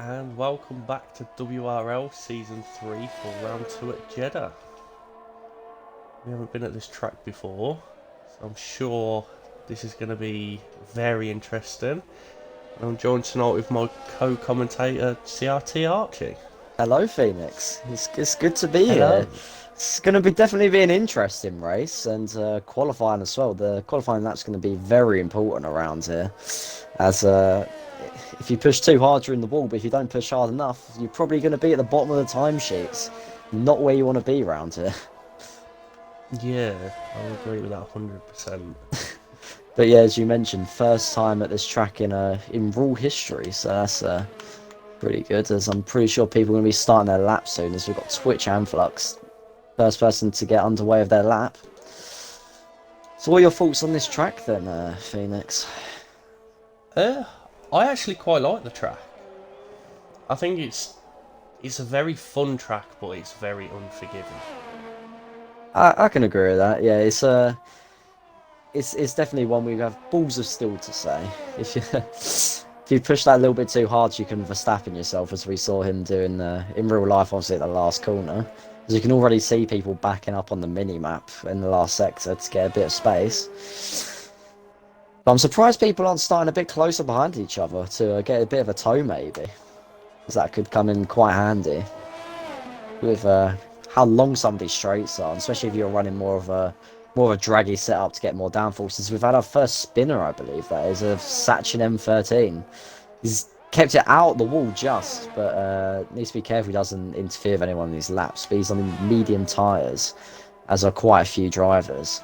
And welcome back to WRL Season 3 for Round 2 at Jeddah. We haven't been at this track before, so I'm sure this is going to be very interesting. And I'm joined tonight with my co-commentator, CRT Archie. Hello, Phoenix. It's good to be here. Hello. It's going to be definitely be an interesting race and qualifying as well. The qualifying lap's going to be very important around here, as if you push too hard during the wall, but if you don't push hard enough, you're probably going to be at the bottom of the timesheets. Not where you want to be around here. Yeah, I'll agree with that 100%. But yeah, as you mentioned, first time at this track in rule history, so that's pretty good. As I'm pretty sure people are going to be starting their lap soon, as we've got Twitch and Flux. First person to get underway of their lap. So what are your thoughts on this track then, Phoenix? I actually quite like the track. I think it's a very fun track, but it's very unforgiving. I can agree with that. Yeah, it's definitely one where you have balls of steel to say. If you if you push that a little bit too hard, you can Verstappen yourself, as we saw him doing in real life, obviously at the last corner. As you can already see people backing up on the mini map in the last sector to get a bit of space. But I'm surprised people aren't starting a bit closer behind each other to get a bit of a tow, maybe, as that could come in quite handy with how long some of these straights are, especially if you're running more of a draggy setup to get more downforces. We've had our first spinner, I believe, that is of Sachin M13. He's kept it out the wall just, but needs to be careful he doesn't interfere with anyone in these laps. But he's on medium tyres, as are quite a few drivers.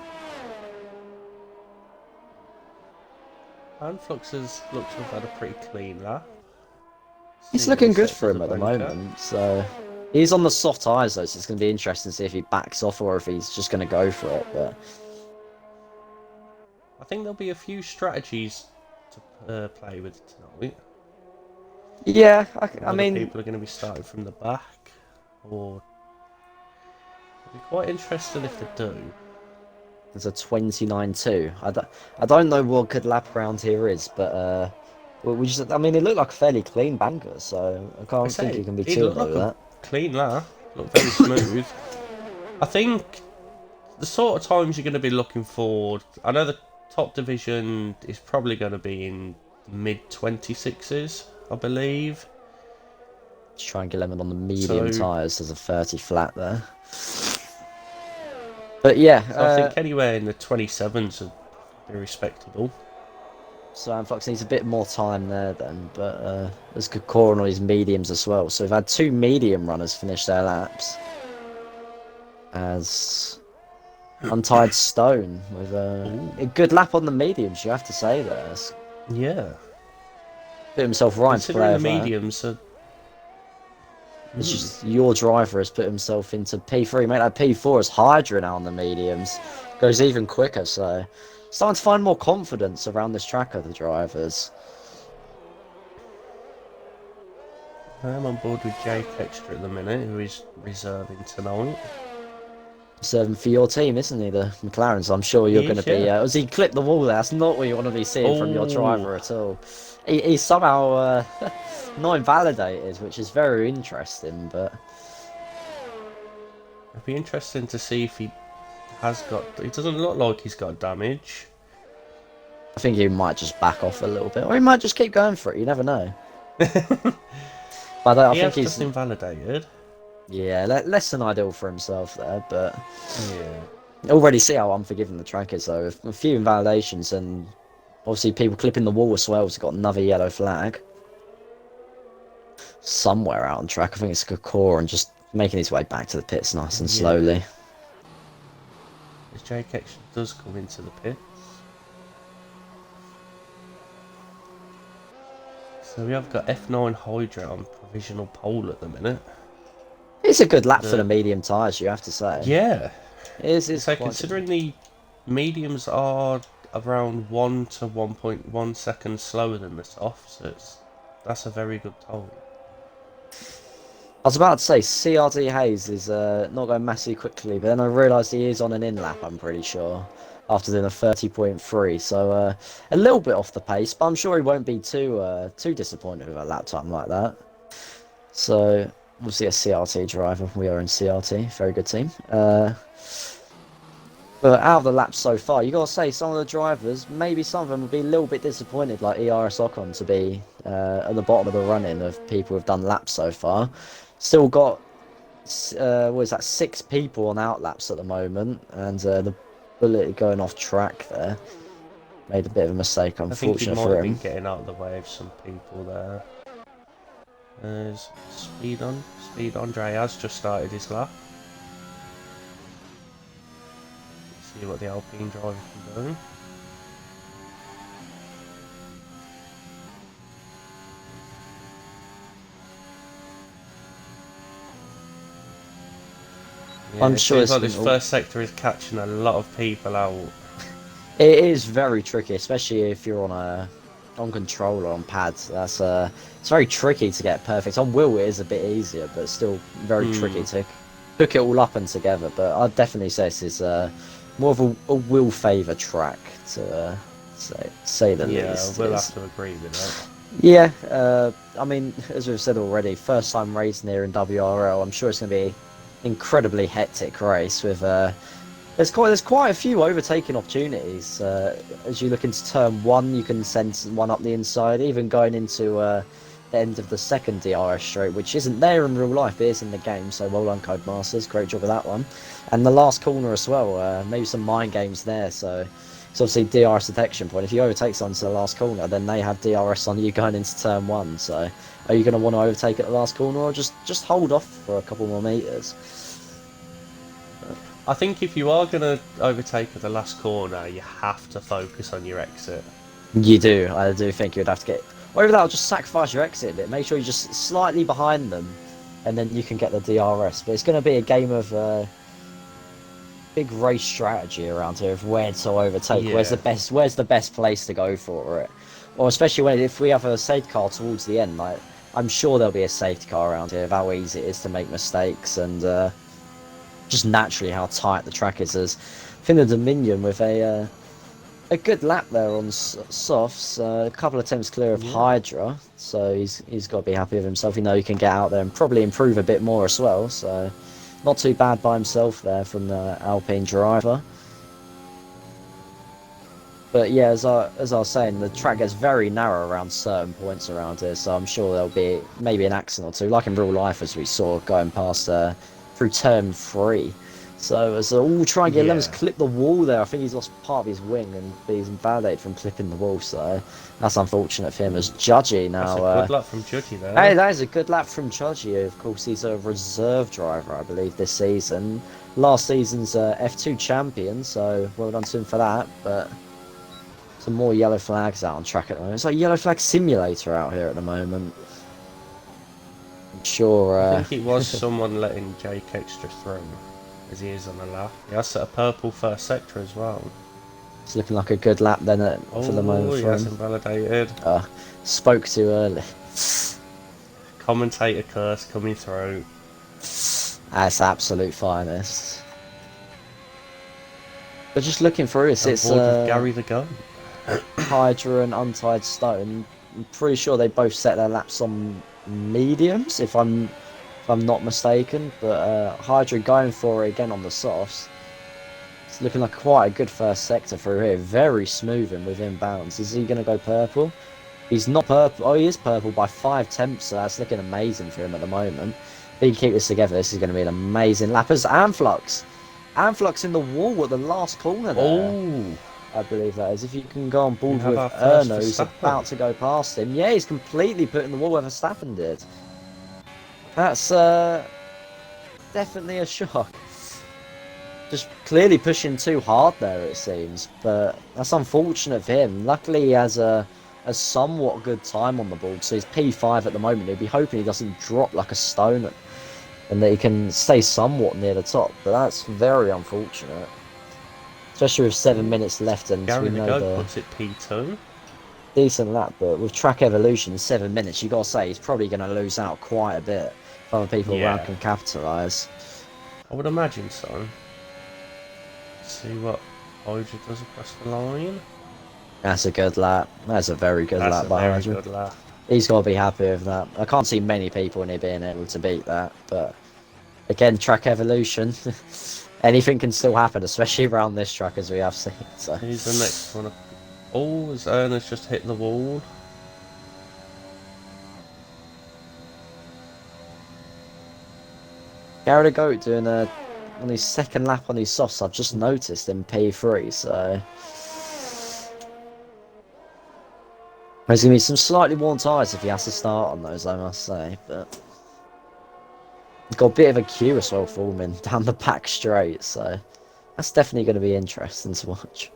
And Flux has looked to have had a pretty clean lap. It's Seems to be looking good set for as a him at the banker. moment, so he's on the soft tyres though, so it's going to be interesting to see if he backs off or if he's just going to go for it. But I think there'll be a few strategies to play with tonight. yeah, I Whether mean, people are going to be starting from the back, or it'll be quite interesting if they do. there's a 29.2. I don't know what good lap around here is, but I mean, it looked like a fairly clean banker, so I I can't think say you can be it too looked annoyed like with a that. clean lap, looked very smooth. I think the sort of times you're going to be looking for. I know the top division is probably going to be in mid 26s, I believe. Just try and get lemon on the medium So, tyres. There's a 30 flat there. But yeah, so I think anywhere in the 27s would be respectable. so Flux needs a bit more time there then, but there's good core on all these mediums as well. So we've had two medium runners finish their laps. As Untied Stone with Ooh, a good lap on the mediums, you have to say there. yeah. Put himself right into Considering play the of that. mediums are. It's just your driver has put himself into P3. Mate, that P4 is Hydra now on the mediums. Goes even quicker, so starting to find more confidence around this track of the drivers. I'm on board with Jake Extra at the minute, who is reserving tonight. Serving for your team, isn't he, the McLaren? So I'm sure you're He going to is, be. yeah. As he clipped the wall there, that's not what you want to be seeing from your Oh, driver at all. He's somehow not invalidated, which is very interesting, but it'd be interesting to see if he has got. It doesn't look like he's got damage. I think he might just back off a little bit, or he might just keep going for it. You never know. But I He think has he's, just invalidated. yeah, less than ideal for himself there, but Yeah. already see how unforgiving the track is though. A few invalidations and obviously people clipping the wall as well. Has got another yellow flag somewhere out on track. I think it's Kakor and just making his way back to the pits nice and Yeah. slowly. As Jake Extra does come into the pits. So we have got F9 Hydra on provisional pole at the minute. It's a good lap for the The medium tyres, you have to say. Yeah. It's So quite considering good. the mediums are around 1 to 1.1 seconds slower than the softs, that's a very good time. I was about to say CRD Hayes is not going massively quickly, but then I realised he is on an in lap, I'm pretty sure, after doing a 30.3, so a little bit off the pace, but I'm sure he won't be too disappointed with a lap time like that. So obviously a CRT driver. We are in CRT, very good team. But out of the laps so far, you gotta say some of the drivers, maybe some of them will be a little bit disappointed, like ERS Ocon, to be at the bottom of the running of people who've done laps so far. Still got what is that, 6 people on outlaps at the moment, and the bullet going off track there made a bit of a mistake, I think he unfortunate might for have been him. getting out of the way of some people there. There's speed on. Speed Andre has just started his lap. Let's see what the Alpine driver can do. Yeah, I'm it sure seems it's like this first sector is catching a lot of people out. it is very tricky, especially if you're on controller on pads. That's it's very tricky to get perfect. On wheel it is a bit easier, but still very tricky to hook it all up and together. But I'd definitely say this is more of a wheel favour track to say the Yeah, least. we'll have to agree with that. Yeah, I mean, as we've said already, first time racing here in WRL. I'm sure it's going to be an incredibly hectic race with there's quite a few overtaking opportunities. As you look into turn 1, you can send one up the inside, even going into the end of the second DRS straight, which isn't there in real life, it is in the game. So well done, Codemasters, great job of that one. And the last corner as well, maybe some mind games there. So it's obviously DRS detection point. If you overtake someone to the last corner, then they have DRS on you going into turn 1. So are you going to want to overtake at the last corner, or just hold off for a couple more meters? I think if you are going to overtake at the last corner, you have to focus on your exit. You do. I do think you'd have to get... Or either that, or just sacrifice your exit a bit. Make sure you're just slightly behind them, and then you can get the DRS. But it's going to be a game of big race strategy around here of where to overtake. Yeah. Where's the best place to go for it? Or especially if we have a safety car towards the end. Like, I'm sure there'll be a safety car around here of how easy it is to make mistakes, and just naturally how tight the track is. As I think the Dominion with a good lap there on softs, a couple of attempts clear of Hydra, so he's got to be happy with himself. You know, he can get out there and probably improve a bit more as well. So not too bad by himself there from the Alpine driver. But yeah, as I was saying, the track gets very narrow around certain points around here, so I'm sure there'll be maybe an accident or two, like in real life as we saw going past through turn 3. So as all trying to get Lemons clip the wall there, I think he's lost part of his wing and he's invalidated from clipping the wall. So that's unfortunate for him. As Judgy now. That's a good lap from Judgy there. Hey, that is a good lap from Judgy. Of course, he's a reserve driver, I believe, this season. Last season's F2 champion, so well done to him for that. But some more yellow flags out on track at the moment. It's like Yellow Flag Simulator out here at the moment. I'm sure. I think it was someone letting Jake Extra through, as he is on the lap. He has set a purple first sector as well. It's looking like a good lap then for the moment. He has invalidated. Spoke too early. Commentator curse coming through. That's absolute finest. But just looking through it, it's Gary the Gun. Hydra and Untied Stone. I'm pretty sure they both set their laps on mediums, if I'm not mistaken. But Hydra going for it again on the softs. It's looking like quite a good first sector through here. Very smooth and within bounds. Is he going to go purple? He's not purple. Oh, he is purple by 5 tenths, so that's looking amazing for him at the moment. If he can keep this together, this is going to be an amazing lap. As Amflux in the wall at the last corner there. Oh, I believe that is. If you can go on board with Erno, who's about to go past him. Yeah, he's completely put in the wall where Verstappen did. That's definitely a shock. Just clearly pushing too hard there, it seems. But that's unfortunate for him. Luckily, he has a somewhat good time on the board. So he's P5 at the moment. He'll be hoping he doesn't drop like a stone and that he can stay somewhat near the top. But that's very unfortunate. Especially with 7 minutes left, and Gary we the know Goat puts it P2. Decent lap, but with track evolution, 7 minutes, you got to say he's probably going to lose out quite a bit. If other people around can capitalise. I would imagine so. Let's see what Hydra does across the line. That's a good lap. That's a very good lap by Hydra. Good lap. He's got to be happy with that. I can't see many people in here being able to beat that, but again, track evolution. Anything can still happen, especially around this track, as we have seen. So. Here's the next one. Oh, his earner's just hit the wall. Gary the Goat doing on his second lap on his softs, I've just noticed in P3, so... There's going to be some slightly worn tyres if he has to start on those, I must say, but... He's got a bit of a queue as well forming down the back straight, so... That's definitely going to be interesting to watch.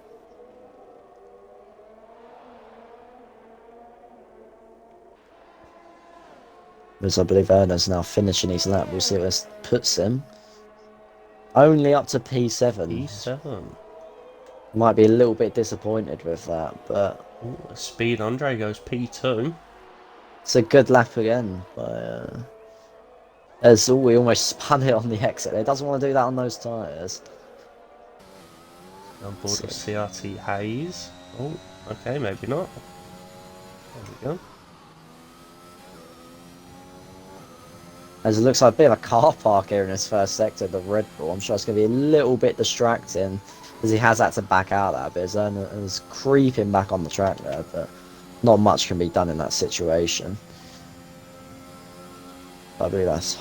As I believe Erna's now finishing his lap, we'll see where this puts him. Only up to P7. P7. Might be a little bit disappointed with that, but... Ooh, Speed Andre goes P2. It's a good lap again. As we almost spun it on the exit. It doesn't want to do that on those tyres. On board with CRT Hayes. Oh, okay, maybe not. There we go. As it looks like a bit of a car park here in his first sector, the Red Bull. I'm sure it's going to be a little bit distracting, as he has had to back out that bit. He's creeping back on the track there, but not much can be done in that situation. I believe that's...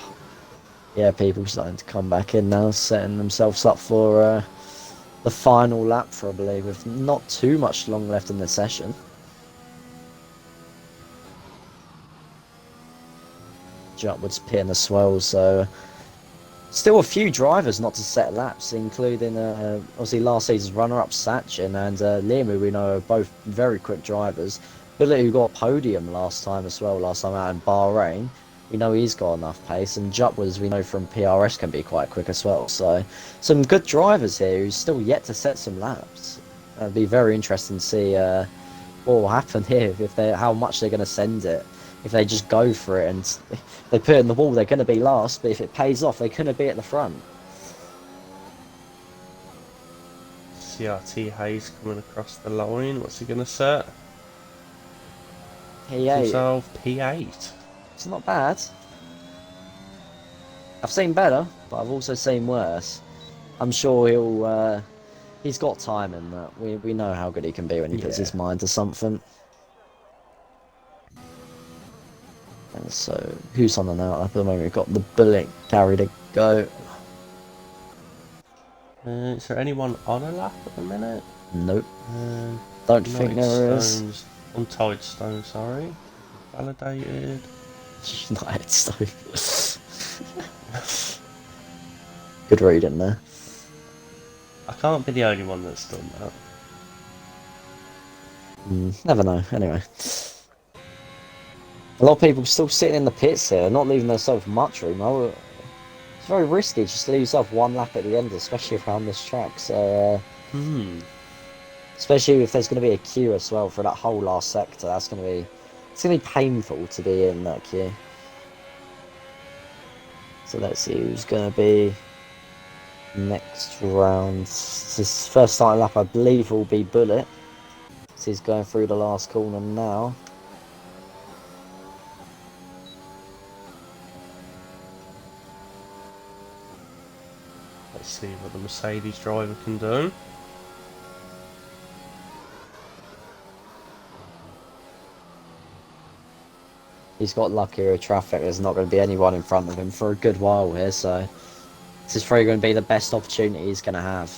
Yeah, people starting to come back in now, setting themselves up for the final lap, probably, with not too much long left in the session. Upwards pitting the swell, so still a few drivers not to set laps, including obviously last season's runner-up Sachin and Liam, who we know are both very quick drivers. Billet, who got a podium last time as well, last time out in Bahrain, we know he's got enough pace, and Jutwas we know from PRS can be quite quick as well. So some good drivers here who's still yet to set some laps. It'd be very interesting to see what will happen here, if they how much they're going to send it. If they just go for it and they put it in the wall, they're going to be last. But if it pays off, they're going to be at the front. CRT Hayes coming across the line. What's he going to set? P8. Himself P8. It's not bad. I've seen better, but I've also seen worse. I'm sure he's got time in that. We know how good he can be when he puts his mind to something. And so, who's on the now? At the moment, we've got the Bullet Gary to go. Is there anyone on a lap at the minute? Nope. Don't think there is. Untied Stone, sorry. Validated. United Stone. Good reading there. I can't be the only one that's done that. Never know. Anyway. A lot of people still sitting in the pits here, not leaving themselves much room. It's very risky just to leave yourself one lap at the end, especially around this track. So, especially if there's going to be a queue as well for that whole last sector, it's going to be painful to be in that queue. So let's see who's going to be next round. This first starting lap, I believe, will be Bullet. So he's going through the last corner now. Let's see what the Mercedes driver can do. He's got lucky with traffic. There's not going to be anyone in front of him for a good while here, so this is probably going to be the best opportunity he's going to have.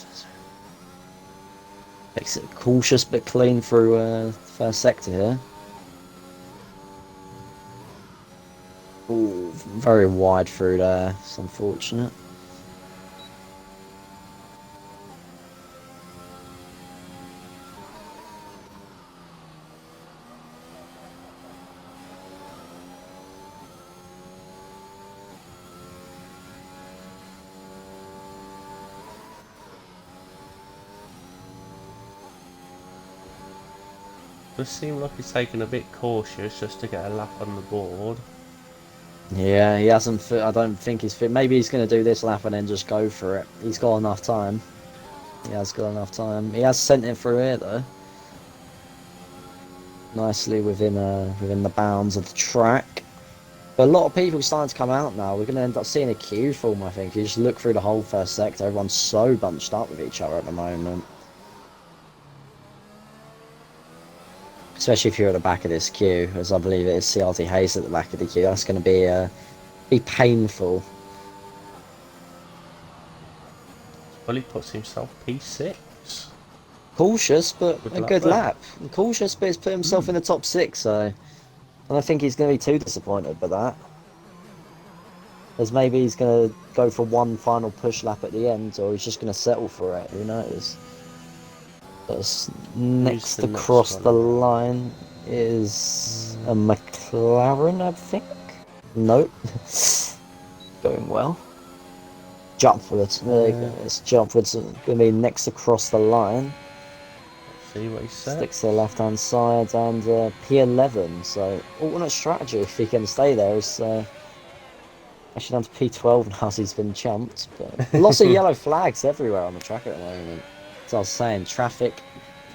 Makes it cautious but clean through first sector here. Ooh, very wide through there. It's unfortunate. Does seem like he's taking a bit cautious just to get a lap on the board. Yeah, he hasn't fit. I don't think he's fit. Maybe he's going to do this lap and then just go for it. He's got enough time. He has got enough time. He has sent it through here though. nicely within the bounds of the track. But a lot of people starting to come out now. We're going to end up seeing a queue form, I think. If you just look through the whole first sector, everyone's so bunched up with each other at the moment. Especially if you're at the back of this queue, as I believe it is CRT Hayes at the back of the queue. That's going to be painful. Well, he puts himself P6. Cautious, but Good a luck good there. lap. Cautious, but he's put himself in the top 6, so I don't think he's going to be too disappointed by that. As maybe he's going to go for one final push lap at the end, or he's just going to settle for it. Who knows? But next the next across one the now? line is a McLaren, I think. Nope. Going well. Jump with it. There you go. It's jump with it. Going to be next across the line. See what he said. Sticks to the left hand side and P11. So alternate strategy if he can stay there is actually down to P12 now as he's been chumped. But lots of yellow flags everywhere on the track at the moment. As I was saying, traffic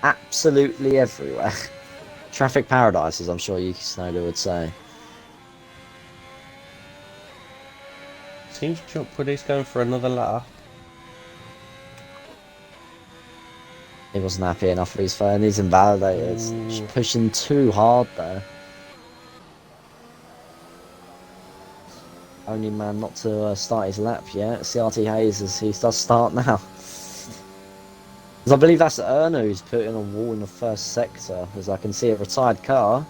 absolutely everywhere. Traffic paradise, as I'm sure Yuki Tsunoda would say. Seems Jumpwood is going for another lap. He wasn't happy enough with his phone. He's invalidated. Just pushing too hard there. Only man not to start his lap yet. CRT Hayes as he does start now. As I believe that's Erno who's put in a wall in the first sector. As I can see a retired car.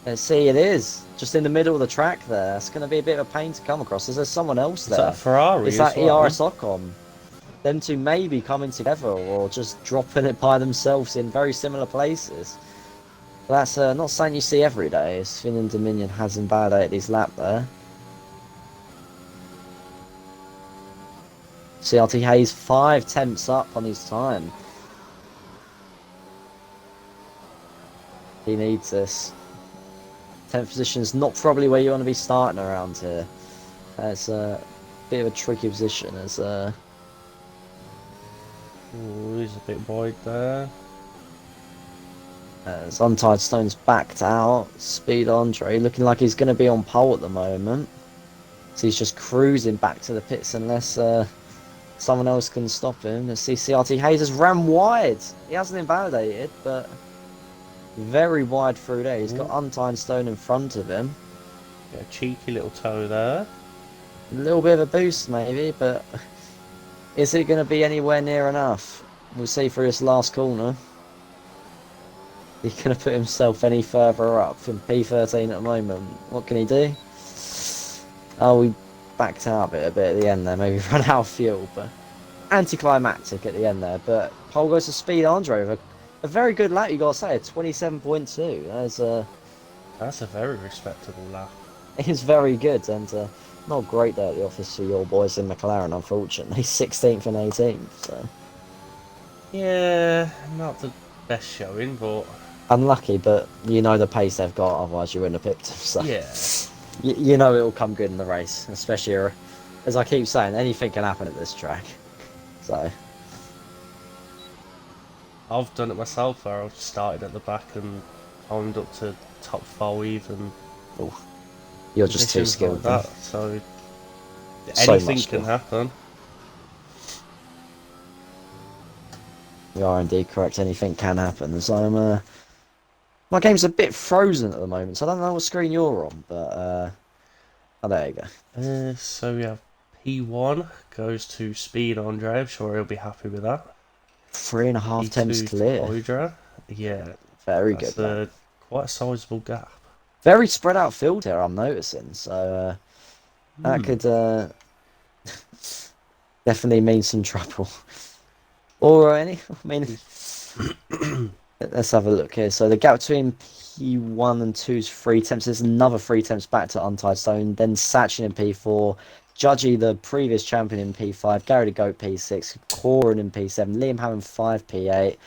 Let's see, it is. Just in the middle of the track there. It's going to be a bit of a pain to come across. Is there someone else there? Is that a Ferrari? Is that as well? ERS Ocon? Them two maybe coming together or just dropping it by themselves in very similar places. But that's not something you see every day. As Finn Dominion has invalidated his lap there. CRT Hayes 5 tenths up on his time. He needs this. 10th position is not probably where you want to be starting around here. It's a bit of a tricky position as he's a bit wide there. as Untied Stone's backed out. Speed Andre looking like he's going to be on pole at the moment. So he's just cruising back to the pits unless someone else can stop him. Let's see, CRT Hayes has ran wide. He hasn't invalidated, but very wide through there. He's got Untied Stone in front of him. Yeah, cheeky little toe there. A little bit of a boost maybe, but is it going to be anywhere near enough? We'll see through this last corner. He's going to put himself any further up in P13 at the moment. What can he do? Oh, we backed out a bit at the end there. Maybe run out of fuel, but anticlimactic at the end there. But pole goes to Speed Andre with a very good lap, you got to say, a 27.2. That's a very respectable lap. It's very good, and not great there at the office for your boys in McLaren, unfortunately. 16th and 18th, so. Yeah, not the best showing, but Unlucky, but you know the pace they've got, otherwise you wouldn't have picked them. So. yeah. You know it'll come good in the race, especially, as I keep saying, anything can happen at this track. So. I've done it myself where I started at the back and climbed up to top 5 and You're just too positions skilled. like that, so So anything much can skill. happen. You are indeed correct, anything can happen. So my game's a bit frozen at the moment, so I don't know what screen you're on, but oh, there you go. So we have P1 goes to Speed Andre. I'm sure he'll be happy with that. 3.5 temps P2 clear. to Hydra. Yeah, Very that's good. quite a sizable gap. Very spread out field here, I'm noticing. So that could definitely mean some trouble. Or I mean, let's have a look here. So the gap between P1 and 2 is 3 temps. There's another 3 temps back to Untied Stone. Then Sachin in P4. Judgy, the previous champion, in P5. Gary the Goat P6. Corin in P7. Liam Hammond 5 P8.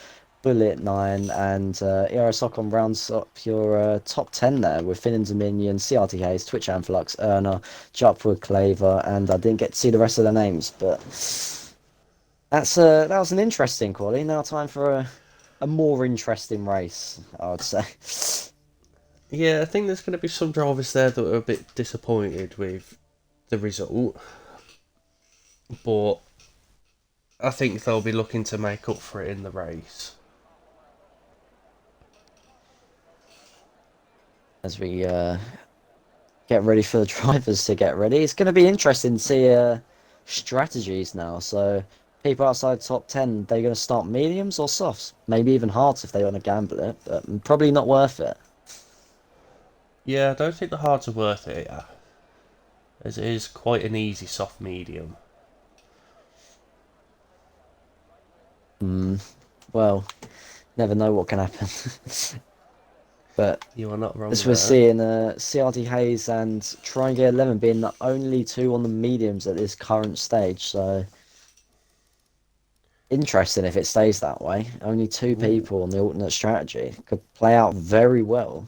Bullet 9. And ERS Ocon rounds up your top 10 there with Finn and Dominion, CRT Hayes, Twitch Amphilux, Erna, Jupwood, Claver. And I didn't get to see the rest of their names, but that was an interesting quality. Now time for a more interesting race, I would say. Yeah, I think there's going to be some drivers there that are a bit disappointed with the result, but I think they'll be looking to make up for it in the race. As we get ready for the drivers to get ready, it's going to be interesting to see strategies now. So people outside top 10, they're going to start mediums or softs, maybe even hards if they want to gamble it, but probably not worth it. Yeah, I don't think the hards are worth it, yeah, as it is quite an easy soft medium. Well, never know what can happen. But You are not wrong as we're there. seeing, CRT Hayes and Triangle 11 being the only two on the mediums at this current stage, so interesting if it stays that way. Only two Ooh. people on the alternate strategy could play out very well.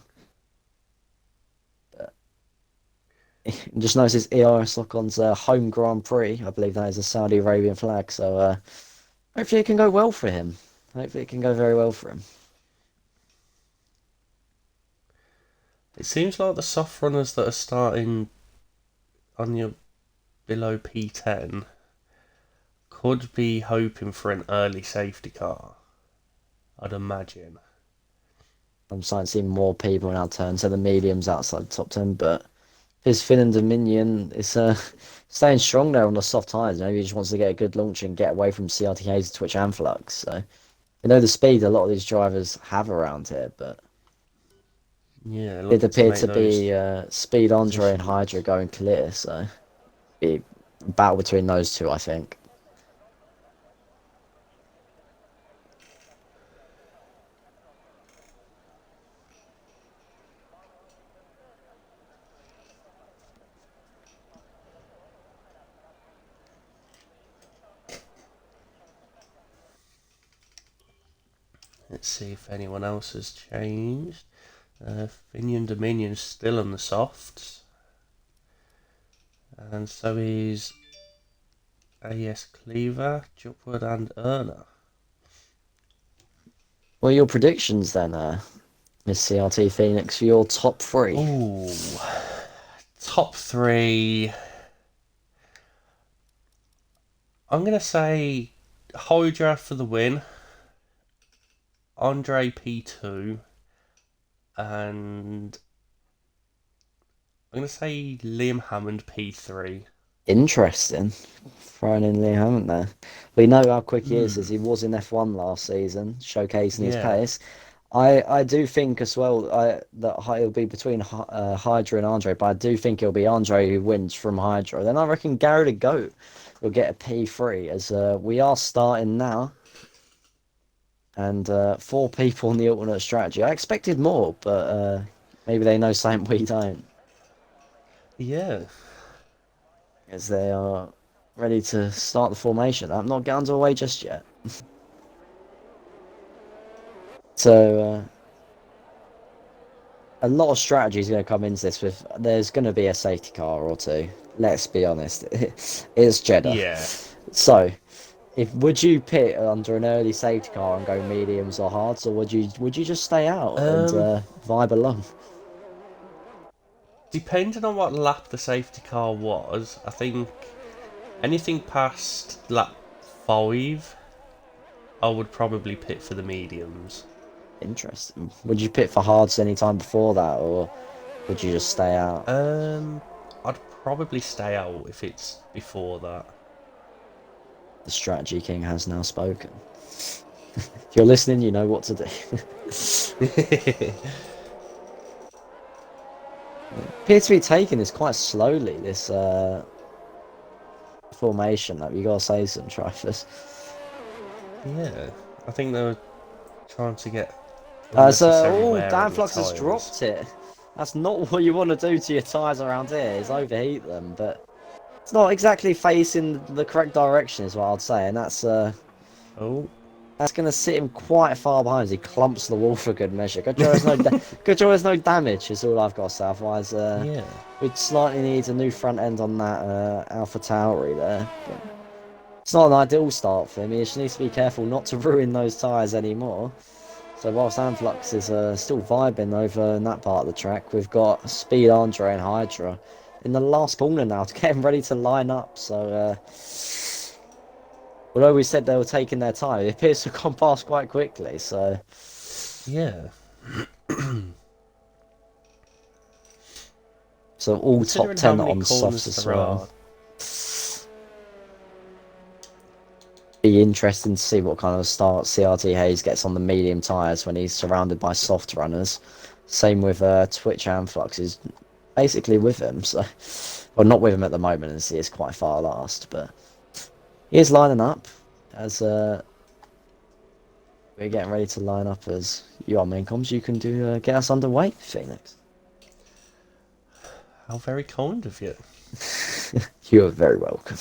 Just notice ERS Lock-on's home Grand Prix. I believe that is a Saudi Arabian flag, so hopefully it can go well for him. Hopefully it can go very well for him. It seems like the soft runners that are starting on your below P10 could be hoping for an early safety car, I'd imagine. I'm starting to see more people now turn to the mediums outside the top 10, but his Finn and Dominion is staying strong there on the soft tyres. Maybe he just wants to get a good launch and get away from CRTA's Twitch and Flux. So, you know, the speed a lot of these drivers have around here, but Yeah, it looking to appeared make to those be Speed Andre and positions. Hydra going clear. So, be a battle between those two, I think. Let's see if anyone else has changed. Finion Dominion's still on the softs, and so is AS Cleaver, Jupwood, and Erna. Well, your predictions then, Miss CRT Phoenix, for your top three. Ooh, top three. I'm gonna say Hydra for the win, Andre P2, and I'm gonna say Liam Hammond P3. Interesting. Throwing in Lee Hammond there. We know how quick he is, as Hmm. he was in F1 last season, showcasing his Yeah. pace. I do think as well that it'll be between Hydra and Andre, but I do think it'll be Andre who wins from Hydra. Then I reckon Gary the Goat will get a P3, as we are starting now, and four people on the alternate strategy. I expected more, but maybe they know something we don't, Yeah. as they are ready to start the formation. I'm not getting underway just yet. So a lot of strategy is going to come into this. With there's going to be a safety car or two. Let's be honest, it's Jeddah. Yeah. So, if would you pit under an early safety car and go mediums or hards, or would you just stay out and Um, vibe along? Depending on what lap the safety car was, I think anything past lap 5, I would probably pit for the mediums. Interesting. Would you pit for hards any time before that, or would you just stay out? Um, I'd probably stay out if it's before that. The strategy king has now spoken. If you're listening, you know what to do. Appears to be taking this quite slowly. This formation, that you gotta say some drivers. Yeah, I think they were trying to get unnecessary Oh, wear on Dan your Flux has tyres. dropped it. That's not what you want to do to your tyres around here, is overheat them, but it's not exactly facing the correct direction, is what I'd say, and Oh, that's going to sit him quite far behind as he clumps the wall for good measure. Good job there's no damage, is all I've got to say, otherwise yeah. we'd slightly need a new front end on that Alpha Tauri there. But it's not an ideal start for him, he just needs to be careful not to ruin those tyres anymore. So whilst Anflux is still vibing over in that part of the track, we've got Speed Andre and Hydra in the last corner now to get them ready to line up. So although we said they were taking their time, it appears to have gone past quite quickly. So Yeah. so all top Considering how 10 many on corners softs as there well. are. Be interesting to see what kind of start CRT Hayes gets on the medium tyres when he's surrounded by soft runners. Same with Twitch Anflux is basically with him, so well, not with him at the moment as he is quite far last, but he is lining up as we're getting ready to line up as you are main comms. You can do get us underway, Phoenix. How very kind of you. You are very welcome.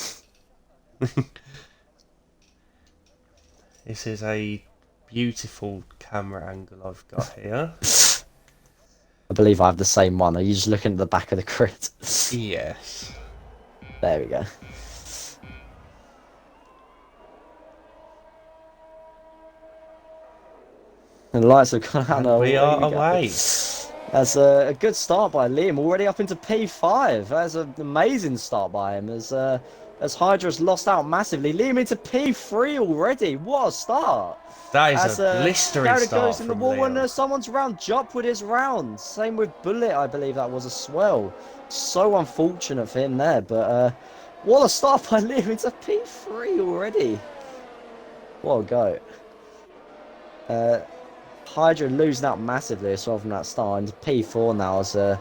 This is a beautiful camera angle I've got here. I believe I have the same one. Are you just looking at the back of the grid? Yes. There we go. And the lights have gone out. And we are away. That's a good start by Liam, already up into P5. That's an amazing start by him as Hydra's lost out massively. Liam into P3 already. What a start! That is As a blistering Garrett start goes in the from wall Liam. and someone's round Jup with his round. Same with Bullet, I believe that was as well. So unfortunate for him there, but what a start by Liam into P3 already. What a goat. Hydra losing out massively as well from that start into P4 now as the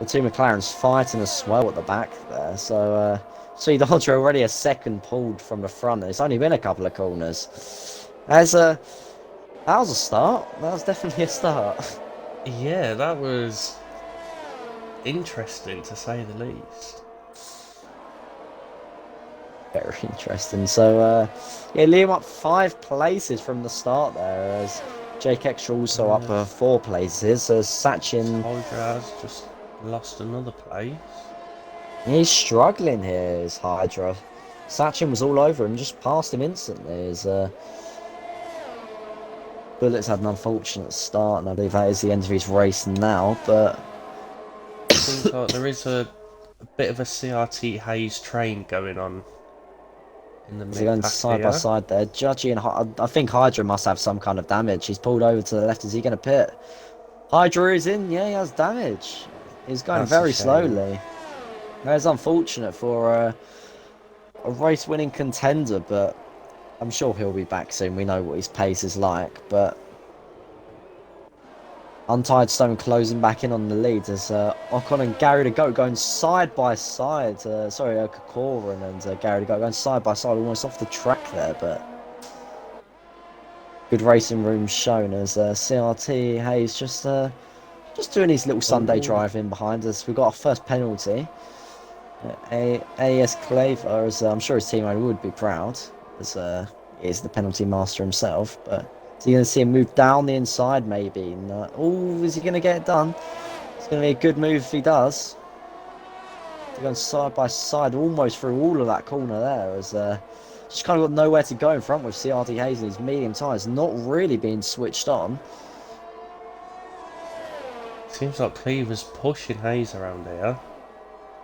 two McLarens fighting as well at the back there. So Speed Hydra already a second pulled from the front. It's only been a couple of corners. That was a start. That was definitely a start. Yeah, that was interesting to say the least. Very interesting. So yeah, Liam up 5 places from the start there as Jake Extra also up 4 places. Sachin Hydra has just lost another place. He's struggling here, is Hydra. Sachin was all over him, just passed him instantly. As Bullet's had an unfortunate start, and I believe that is the end of his race now. But Seems like there is a bit of a CRT Hayes train going on in the they're going side by side there. Judgy and I think Hydra must have some kind of damage. He's pulled over to the left. Is he going to pit? Hydra is in. Yeah, he has damage. He's going very slowly. That's unfortunate for a race-winning contender, but I'm sure he'll be back soon. We know what his pace is like, but Untied Stone closing back in on the lead as Ocon and Gary the Goat going side by side. Kokorin and Gary the Goat going side by side, almost off the track there, but good racing room shown as CRT Hayes just doing his little Sunday drive in behind us. We've got our first penalty. AS Claver, as I'm sure his teammate would be proud, as he is the penalty master himself, but is he going to see him move down the inside maybe? Oh, is he going to get it done? It's going to be a good move if he does. They're going side by side almost through all of that corner there as just kind of got nowhere to go in front with CRT Hayes and his medium tyres not really being switched on. Seems like Cleaver's pushing Hayes around here.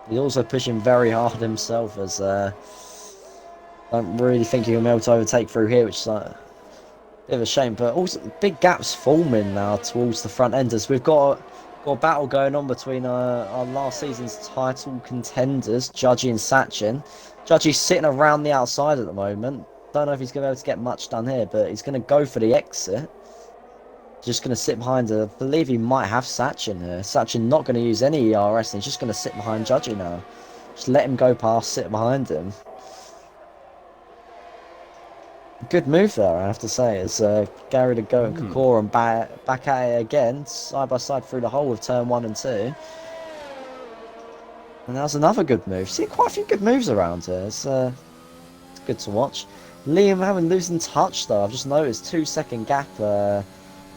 He's also pushing very hard himself as I don't really think he'll be able to overtake through here, which is a bit of a shame. But also big gaps forming now towards the front end as we've got a battle going on between our last season's title contenders, Judgy and Sachin. Judgy's sitting around the outside at the moment. Don't know if he's going to be able to get much done here, but he's going to go for the exit. Just going to sit behind I believe he might have Sachin here. Sachin not going to use any ERS, and he's just going to sit behind Judgy now. Just let him go past, sit behind him. Good move there, I have to say, as Gary to go and Kokorin back at it again, side by side through the whole of turn 1 and 2. And that's another good move. See, quite a few good moves around here. It's good to watch. Liam having losing touch though. I've just noticed 2-second gap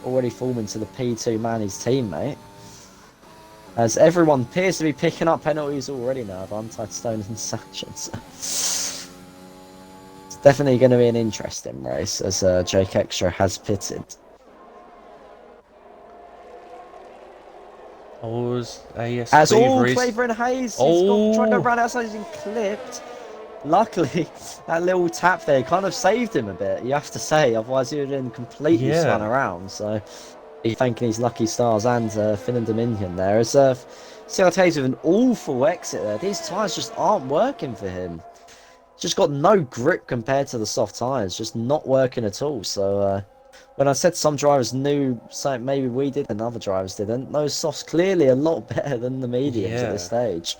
already forming to the P2 man, his teammate. As everyone appears to be picking up penalties already now of Untied Stone and Sachin. It's definitely going to be an interesting race as Jake Extra has pitted. Oh, was AS As all Cleaver is... Claver and Hayes, he's got trying to go Oh! round outside, he's been clipped. Luckily, that little tap there kind of saved him a bit, you have to say, otherwise he would have been completely spun Yeah. around. So, he's thanking his lucky stars and Finn Dominion there. As CRT's with an awful exit there. These tyres just aren't working for him. Just got no grip compared to the soft tyres, just not working at all. So, when I said some drivers knew something maybe we did and other drivers didn't, those softs clearly a lot better than the mediums at this Yeah. stage.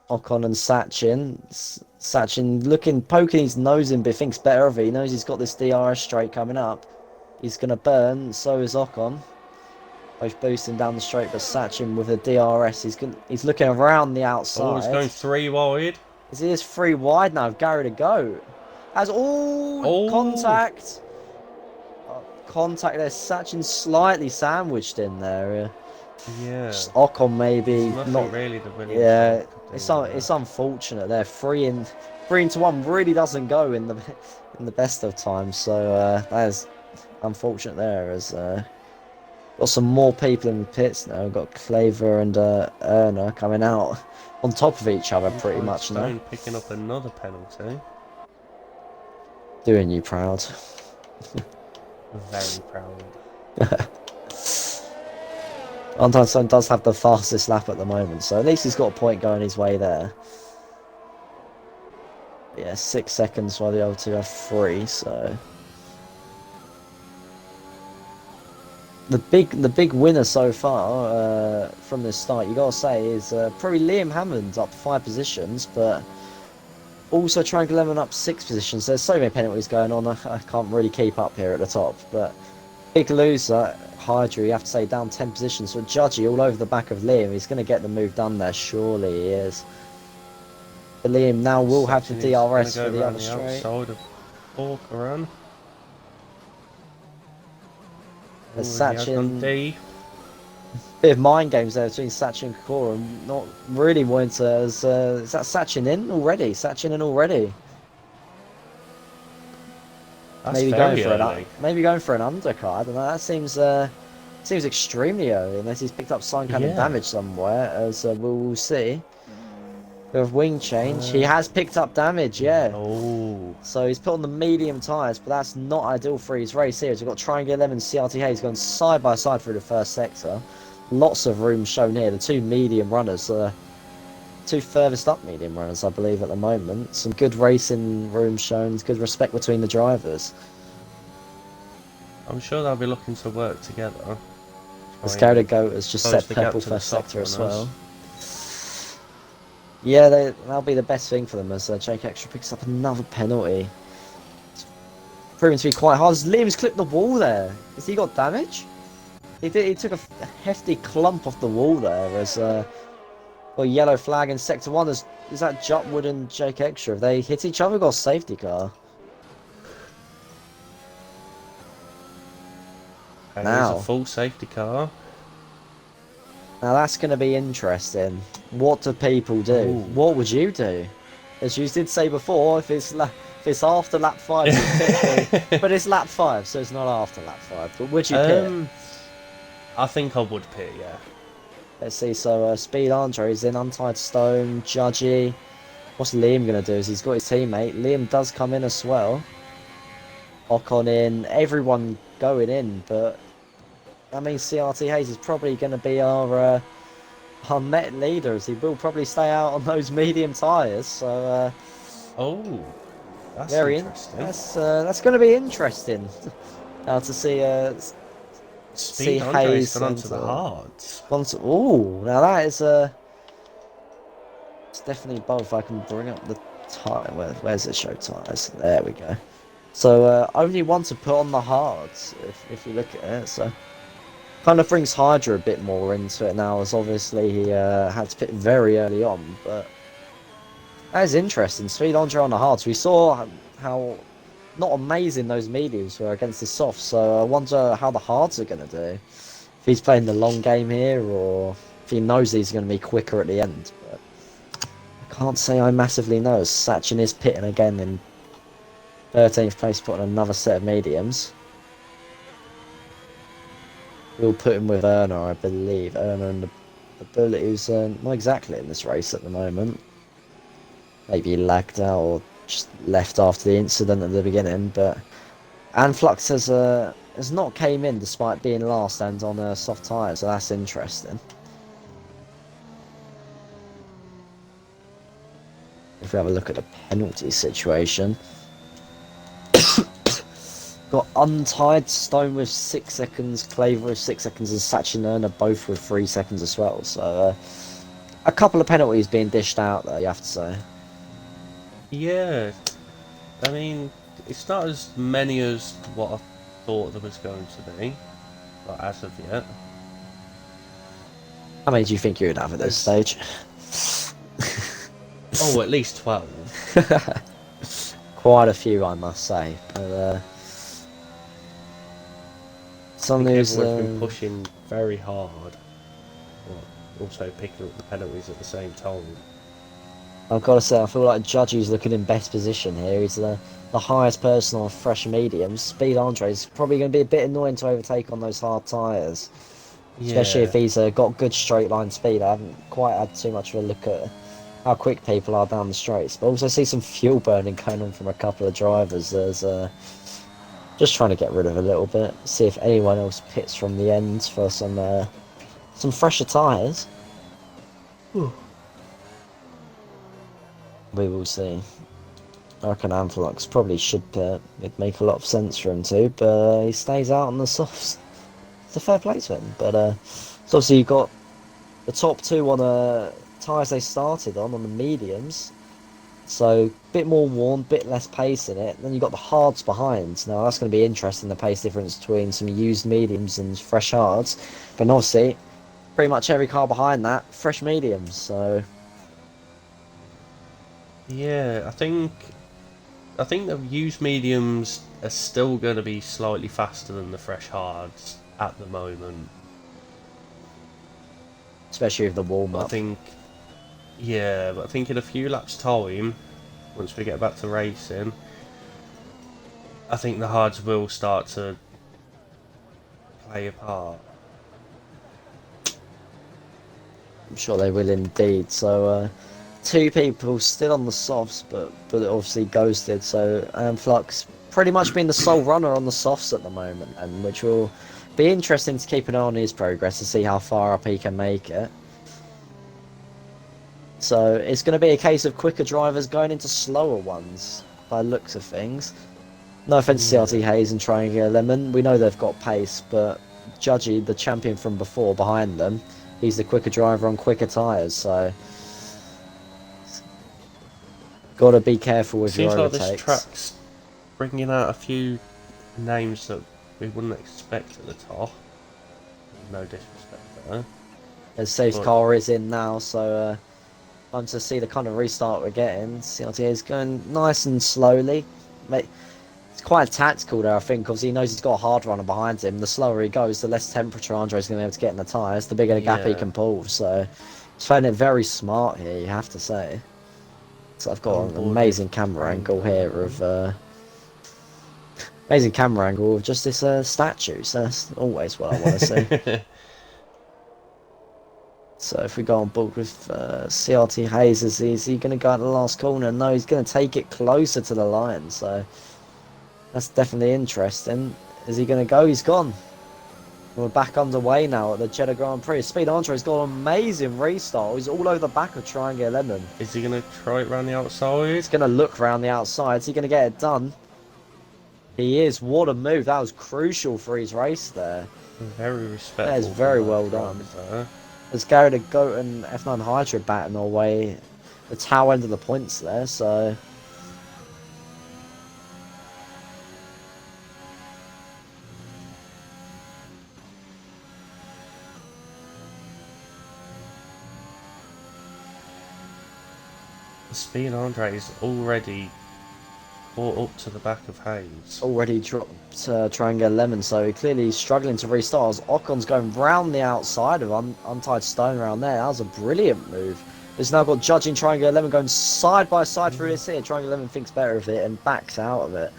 Ocon and Sachin. Sachin looking, poking his nose in, but thinks better of it. He knows he's got this DRS straight coming up. He's going to burn, so is Ocon. Both boosting down the straight, but Sachin with a DRS, he's looking around the outside. Oh, he's going 3 wide. He is 3 wide now, Gary to go. Has all contact. Contact there, Sachin slightly sandwiched in there. Yeah. Just Ocon maybe not really the Williams. Yeah, it's unfortunate there. 3 to 1 really doesn't go in the best of times. So that is unfortunate there. As got some more people in the pits now. We've got Claver and Erna coming out on top of each other pretty much now. Picking up another penalty. Doing you proud. Very proud. Antonson does have the fastest lap at the moment, so at least he's got a point going his way there. Yeah, 6 seconds while the other two have 3, so... The big winner so far from this start, you gotta say, is probably Liam Hammond up 5 positions, but also Triangle Lemon up 6 positions. There's so many penalties going on, I can't really keep up here at the top, but big loser, Hydra, you have to say, down 10 positions. So Judgy all over the back of Liam, he's going to get the move done there, surely he is. But Liam now will have the DRS for the other straight. Outside of Corcoran. As Sachin, D. bit of mind games there between Sachin and Corcoran, not really wanting to, is that Sachin in already? Sachin in already? That's maybe very going for early. maybe going for an undercut. I don't know. That seems extremely early, unless he's picked up some kind of damage somewhere. As we'll see. With wing change, he has picked up damage. Yeah. Oh. So he's put on the medium tyres, but that's not ideal for his race here. We've got Triangle 11 CRT Hayes going side by side through the first sector. Lots of room shown here. The 2 medium runners. 2 furthest up medium runners, I believe, at the moment. Some good racing room shown, good respect between the drivers. I'm sure they'll be looking to work together. As Gary Goat has just set purple first sector as well. Yeah, that'll be the best thing for them as Jake Extra picks up another penalty. It's proving to be quite hard. As Liam's clipped the wall there. Has he got damage? He took a hefty clump off the wall there as... Well, yellow flag in sector 1. Is that Jutwood and Jake Extra? Have they hit each other? Got a safety car. And now, there's a full safety car. Now that's going to be interesting. What do people do? Ooh. What would you do? As you did say before, if it's after lap 5, you pick but it's lap 5, so it's not after lap 5. But would you pick? I think I would pick, yeah. Let's see, so Speed Andre is in, Untied Stone, Judgy. What's Liam going to do? Is he's got his teammate. Liam does come in as well. Ocon in, everyone going in, but I mean CRT Hayes is probably going to be our net leader, as he will probably stay out on those medium tyres. So oh, that's very interesting. That's going to be interesting to see. Speed Andre's gone onto the hards. Oh, now that is it's definitely both. If I can bring up the tyre. Where's it show tyres? There we go. So only one to put on the hards, if you look at it. So kind of brings Hydra a bit more into it now, as obviously he had to pit very early on. But that is interesting. Speed Andre on the hards. We saw how not amazing those mediums were against the softs, so I wonder how the hards are going to do. If he's playing the long game here, or if he knows he's going to be quicker at the end. But I can't say I massively know, as Sachin is pitting again in 13th place put on another set of mediums. We'll put him with Erna, I believe. Erna and the Bullet, who's not exactly in this race at the moment. Maybe lagged out or just left after the incident at the beginning, but Flux has not came in despite being last and on soft tyres, so that's interesting. If we have a look at the penalty situation, got untied Stone with 6 seconds, Claver with 6 seconds, and Sachin are both with 3 seconds as well. So a couple of penalties being dished out there, you have to say. Yeah, I mean, it's not as many as what I thought there was going to be, but as of yet. How many do you think you would have at this stage? Oh, at least 12. Quite a few, I must say. But, some news. Everyone's been pushing very hard, but also picking up the penalties at the same time. I've got to say, I feel like Judgy's looking in best position here. He's the highest person on fresh mediums. Speed Andre's probably going to be a bit annoying to overtake on those hard tyres. Especially if he's got good straight line speed. I haven't quite had too much of a look at how quick people are down the straights. But also see some fuel burning going on from a couple of drivers. There's just trying to get rid of a little bit. See if anyone else pits from the end for some fresher tyres. We will see. I reckon Amphilux probably should pit. It'd make a lot of sense for him to, but he stays out on the softs. It's a fair play to him. But so obviously you've got the top two on tyres they started on the mediums. So a bit more worn, bit less pace in it. Then you've got the hards behind. Now that's going to be interesting, the pace difference between some used mediums and fresh hards. But obviously, pretty much every car behind that, fresh mediums. So yeah, I think the used mediums are still going to be slightly faster than the fresh hards at the moment. Especially with the warm-up. I think, yeah, but I think in a few laps' time, once we get back to racing, I think the hards will start to play a part. I'm sure they will indeed. So, two people still on the softs, but obviously ghosted. So, Flux pretty much being the sole runner on the softs at the moment, and which will be interesting to keep an eye on his progress to see how far up he can make it. So it's going to be a case of quicker drivers going into slower ones, by looks of things. No offence to CRT Hayes and Triangular Lemon, we know they've got pace, but Judgy, the champion from before, behind them, he's the quicker driver on quicker tyres, so got to be careful with your overtakes. Seems like this track's bringing out a few names that we wouldn't expect at the top. No disrespect there. As Safe's car is in now, so time to see the kind of restart we're getting. CRT is going nice and slowly. It's quite tactical there, I think, because he knows he's got a hard runner behind him. The slower he goes, the less temperature Andre's going to be able to get in the tyres, the bigger the gap he can pull. So he's playing it very smart here, you have to say. So I've got an amazing camera angle here of just this statue. So that's always what I want to see. So if we go on board with CRT Hayes, is he going to go at the last corner? No, he's going to take it closer to the line. So that's definitely interesting. Is he going to go? He's gone. We're back underway now at the Jeddah Grand Prix. Speed Andre's got an amazing restart. He's all over the back of Triangular Lemon. Is he going to try it around the outside? He's going to look around the outside. Is he going to get it done? He is. What a move. That was crucial for his race there. Very respectful. That is very well done. As Gary the Goat and F9 Hydra batting away the tail end of the points there, so the Speed Andre is already caught up to the back of Hayes. Already dropped Triangular Lemon, so he clearly is struggling to restart as Ocon's going round the outside of untied Stone around there. That was a brilliant move. It's now got Judging Triangle 11 going side by side through this here. Triangle 11 thinks better of it and backs out of it.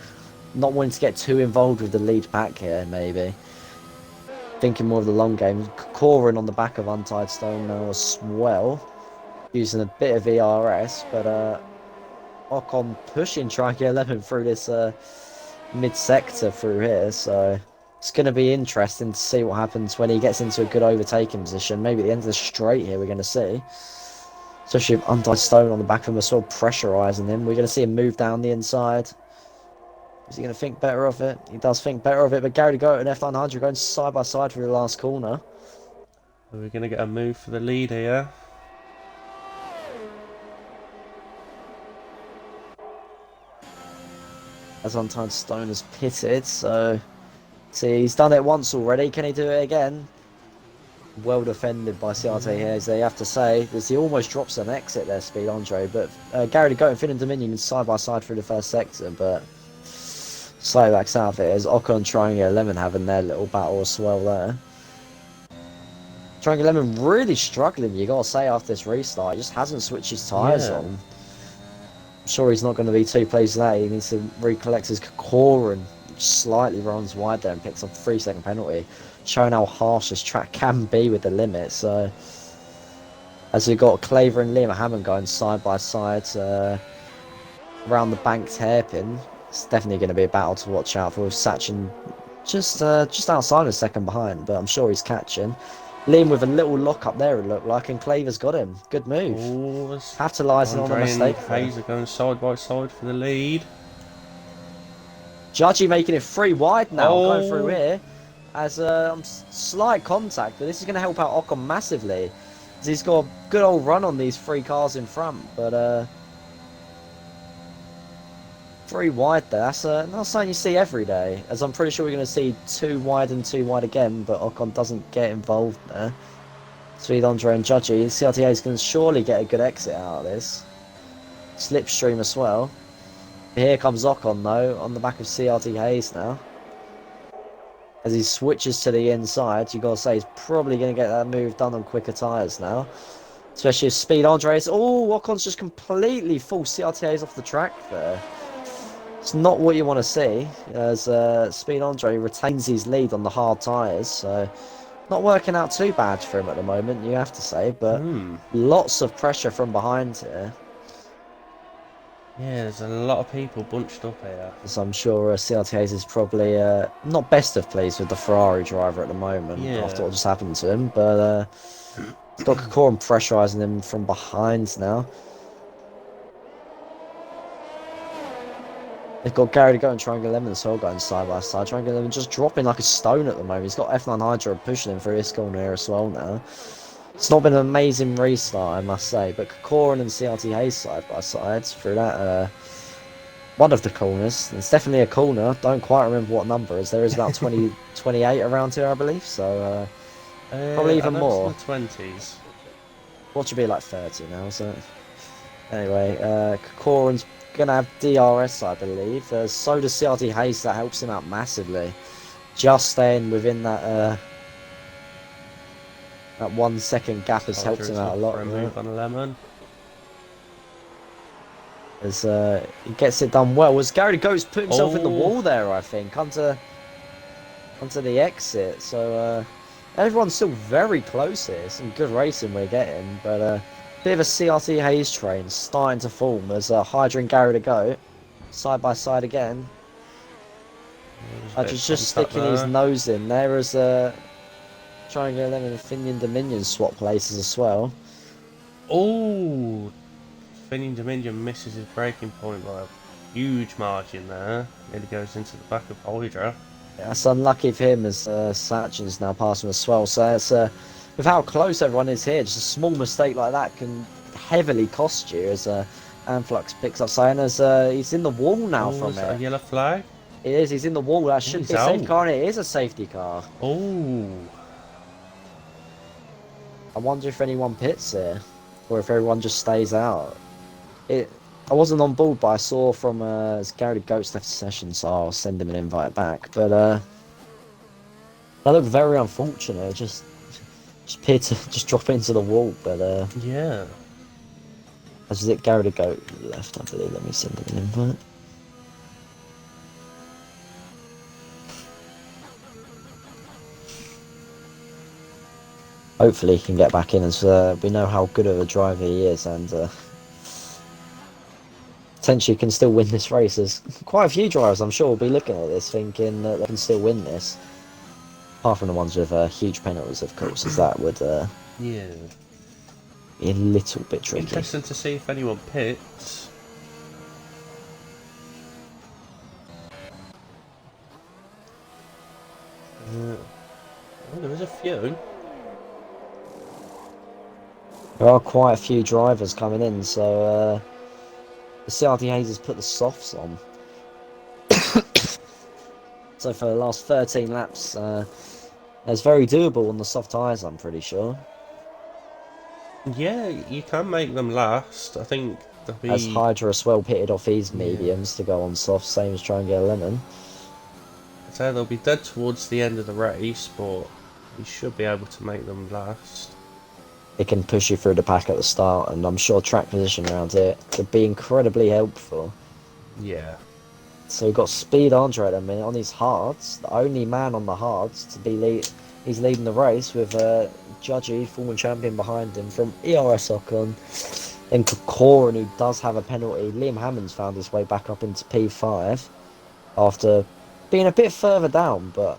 Not wanting to get too involved with the lead pack here, maybe. Thinking more of the long game. Corin on the back of Untied Stone now as well. Using a bit of ERS, but Ocon pushing Triangle 11 through this mid-sector through here, so it's going to be interesting to see what happens when he gets into a good overtaking position. Maybe at the end of the straight here we're going to see. Especially with Untied Stone on the back of him as well, pressurising him. We're going to see him move down the inside. Is he going to think better of it? He does think better of it, but Gary to go and F900 going side by side through the last corner. Are we going to get a move for the lead here? As Untied Stone has pitted, so see, he's done it once already. Can he do it again? Well defended by CRT here, as they have to say, as he almost drops an exit there, Speed Andre. But Gary to go and Finn and Dominion side by side through the first sector, but slightly backs out of it as Ocon and Triangle 11 having their little battle as well there. Triangle 11 really struggling, you gotta say, after this restart. He just hasn't switched his tyres on. I'm sure he's not going to be too pleased with that. He needs to recollect his core and slightly runs wide there and picks up a 3-second penalty, showing how harsh this track can be with the limit. So, as we've got Claver and Liam Hammond going side by side around the banked hairpin, it's definitely going to be a battle to watch out for with Sachin just outside a second behind, but I'm sure he's catching. Liam with a little lock up there, it looked like, and Claver's got him. Good move. Capitalising on the mistake. Hayes are going side by side for the lead. Judgy making it 3 wide now, going through here. As slight contact, but this is going to help out Ocon massively. As he's got a good old run on these 3 cars in front, but 3 wide there, that's not something you see every day, as I'm pretty sure we're going to see 2 wide and 2 wide again, but Ocon doesn't get involved there. Speed Andre and Judgy, CRTA is going to surely get a good exit out of this. Slipstream as well. Here comes Ocon though, on the back of CRT Hayes now. As he switches to the inside, you got to say he's probably going to get that move done on quicker tyres now. Especially if Speed Andre's, Ocon's just completely full CRTAs off the track there. It's not what you want to see, as Speed Andre retains his lead on the hard tyres, so not working out too bad for him at the moment, you have to say, but lots of pressure from behind here. Yeah, there's a lot of people bunched up here. So I'm sure CRTAs is probably not best of pleased with the Ferrari driver at the moment, after what just happened to him, but he's got Kokorin pressurising him from behind now. They've got Gary to go and Triangle 11 as well going side by side. Triangle 11 just dropping like a stone at the moment. He's got F9 Hydra pushing him through this corner here as well now. It's not been an amazing restart, I must say, but Kokorin and CRT Hayes side by side through that one of the corners. It's definitely a corner. Don't quite remember what number it is. There is about 28 around here, I believe, so probably even more. In the 20s. What should be like 30 now, so anyway, Kokorin's gonna have DRS, I believe. So does CRT Hayes, that helps him out massively. Just staying within that 1 second gap has helped him out a lot. For a move on a lemon. As he gets it done well. As Gary Goes put himself in the wall there, I think, onto the exit. So everyone's still very close here. Some good racing we're getting, but bit of a CRT Hayes train starting to form as Hydra and Gary to go side by side again. Hydra's just sticking his nose in there as trying to get them in the Finian Dominion swap places as well. Oh, Finian Dominion misses his braking point by a huge margin there. Nearly goes into the back of Hydra. Yeah, that's unlucky for him as Sachin's now passing as well. So it's with how close everyone is here, just a small mistake like that can heavily cost you as Anflux picks up sign as he's in the wall now from it. A yellow flag? It is, he's in the wall. That should be a safety car, and it is a safety car. Oh. I wonder if anyone pits here, or if everyone just stays out. I wasn't on board, but I saw from Gary Goats left the session, so I'll send him an invite back. But that looked very unfortunate. Just appeared to just drop into the wall. But yeah, Is it Gary to go left, I believe. Let me send him an invite. Hopefully he can get back in, as we know how good of a driver he is, and potentially can still win this race. There's quite a few drivers, I'm sure, will be looking at this thinking that they can still win this. Apart from the ones with huge penalties, of course, as that would Yeah. be a little bit tricky. Interesting to see if anyone pits. Oh, there is a few. There are quite a few drivers coming in, so the CRT has put the softs on. So for the last 13 laps, it's very doable on the soft tyres, I'm pretty sure. Yeah, you can make them last. I think there'll be... As Hydra as well pitted off his Yeah. mediums to go on soft, same as try and get a lemon. I'd say they'll be dead towards the end of the race, but you should be able to make them last. It can push you through the pack at the start, and I'm sure track position around here could be incredibly helpful. Yeah. So we've got Speed Andre at the minute on his hards, the only man on the hards to be he's leading the race with Judgy, former champion, behind him from ERS Ocon. Then Kokoran, who does have a penalty. Liam Hammond's found his way back up into P5 after being a bit further down, but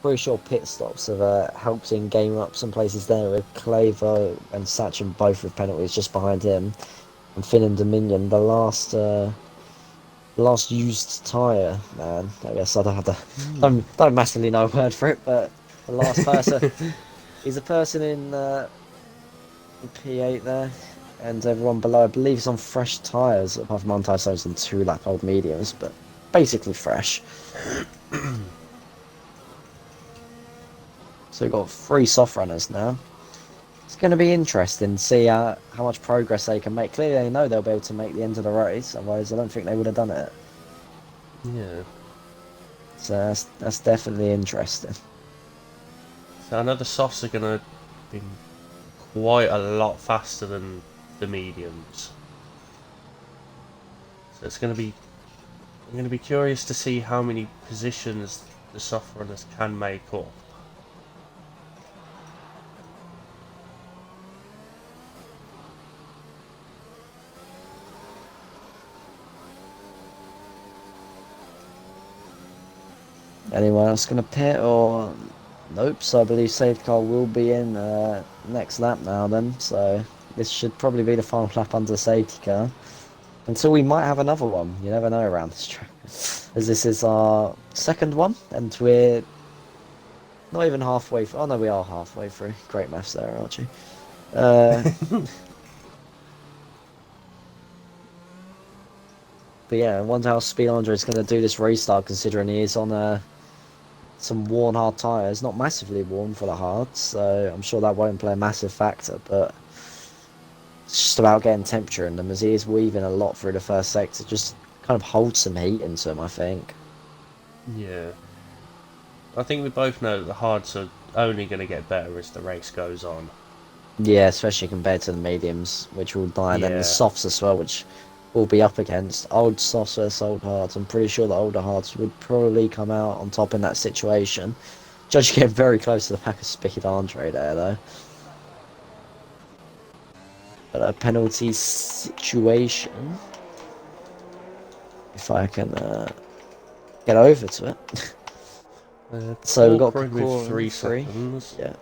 pretty sure pit stops have helped him game up some places there, with Clavo and Sachin both with penalties just behind him. And Finn and Dominion, the last used tyre, man. I guess I don't have the don't massively know a word for it, but the last person he's a person in P8 there, and everyone below I believe is on fresh tyres, apart from anti-stones and 2-lap old mediums, but basically fresh. So we've got 3 soft runners now. It's going to be interesting to see how much progress they can make. Clearly they know they'll be able to make the end of the race, otherwise I don't think they would have done it. Yeah. So that's definitely interesting. So I know the softs are going to be quite a lot faster than the mediums. So it's going to be... I'm going to be curious to see how many positions the soft runners can make up. Anyone else going to pit, or nope? So I believe safety car will be in next lap now then, so this should probably be the final lap under safety car, until we might have another one. You never know around this track, as this is our second one and we're not even halfway through. Oh no, we are halfway through. Great maths there, Archie. But yeah, I wonder how Speed Andre is going to do this restart, considering he is on some worn hard tyres. Not massively worn for the hards, so I'm sure that won't play a massive factor, but it's just about getting temperature in them, as he is weaving a lot through the first sector. Just kind of hold some heat into him, I think. Yeah. I think we both know that the hards are only going to get better as the race goes on. Yeah, especially compared to the mediums, which will die, and then the Yeah. softs as well, which will be up against old softs versus old hards. I'm pretty sure the older hards would probably come out on top in that situation. Judge getting very close to the pack of Speed Andre there, though. But a penalty situation, if I can get over to it. So we've got Corcoran with Kokoran 3 seconds. Yeah.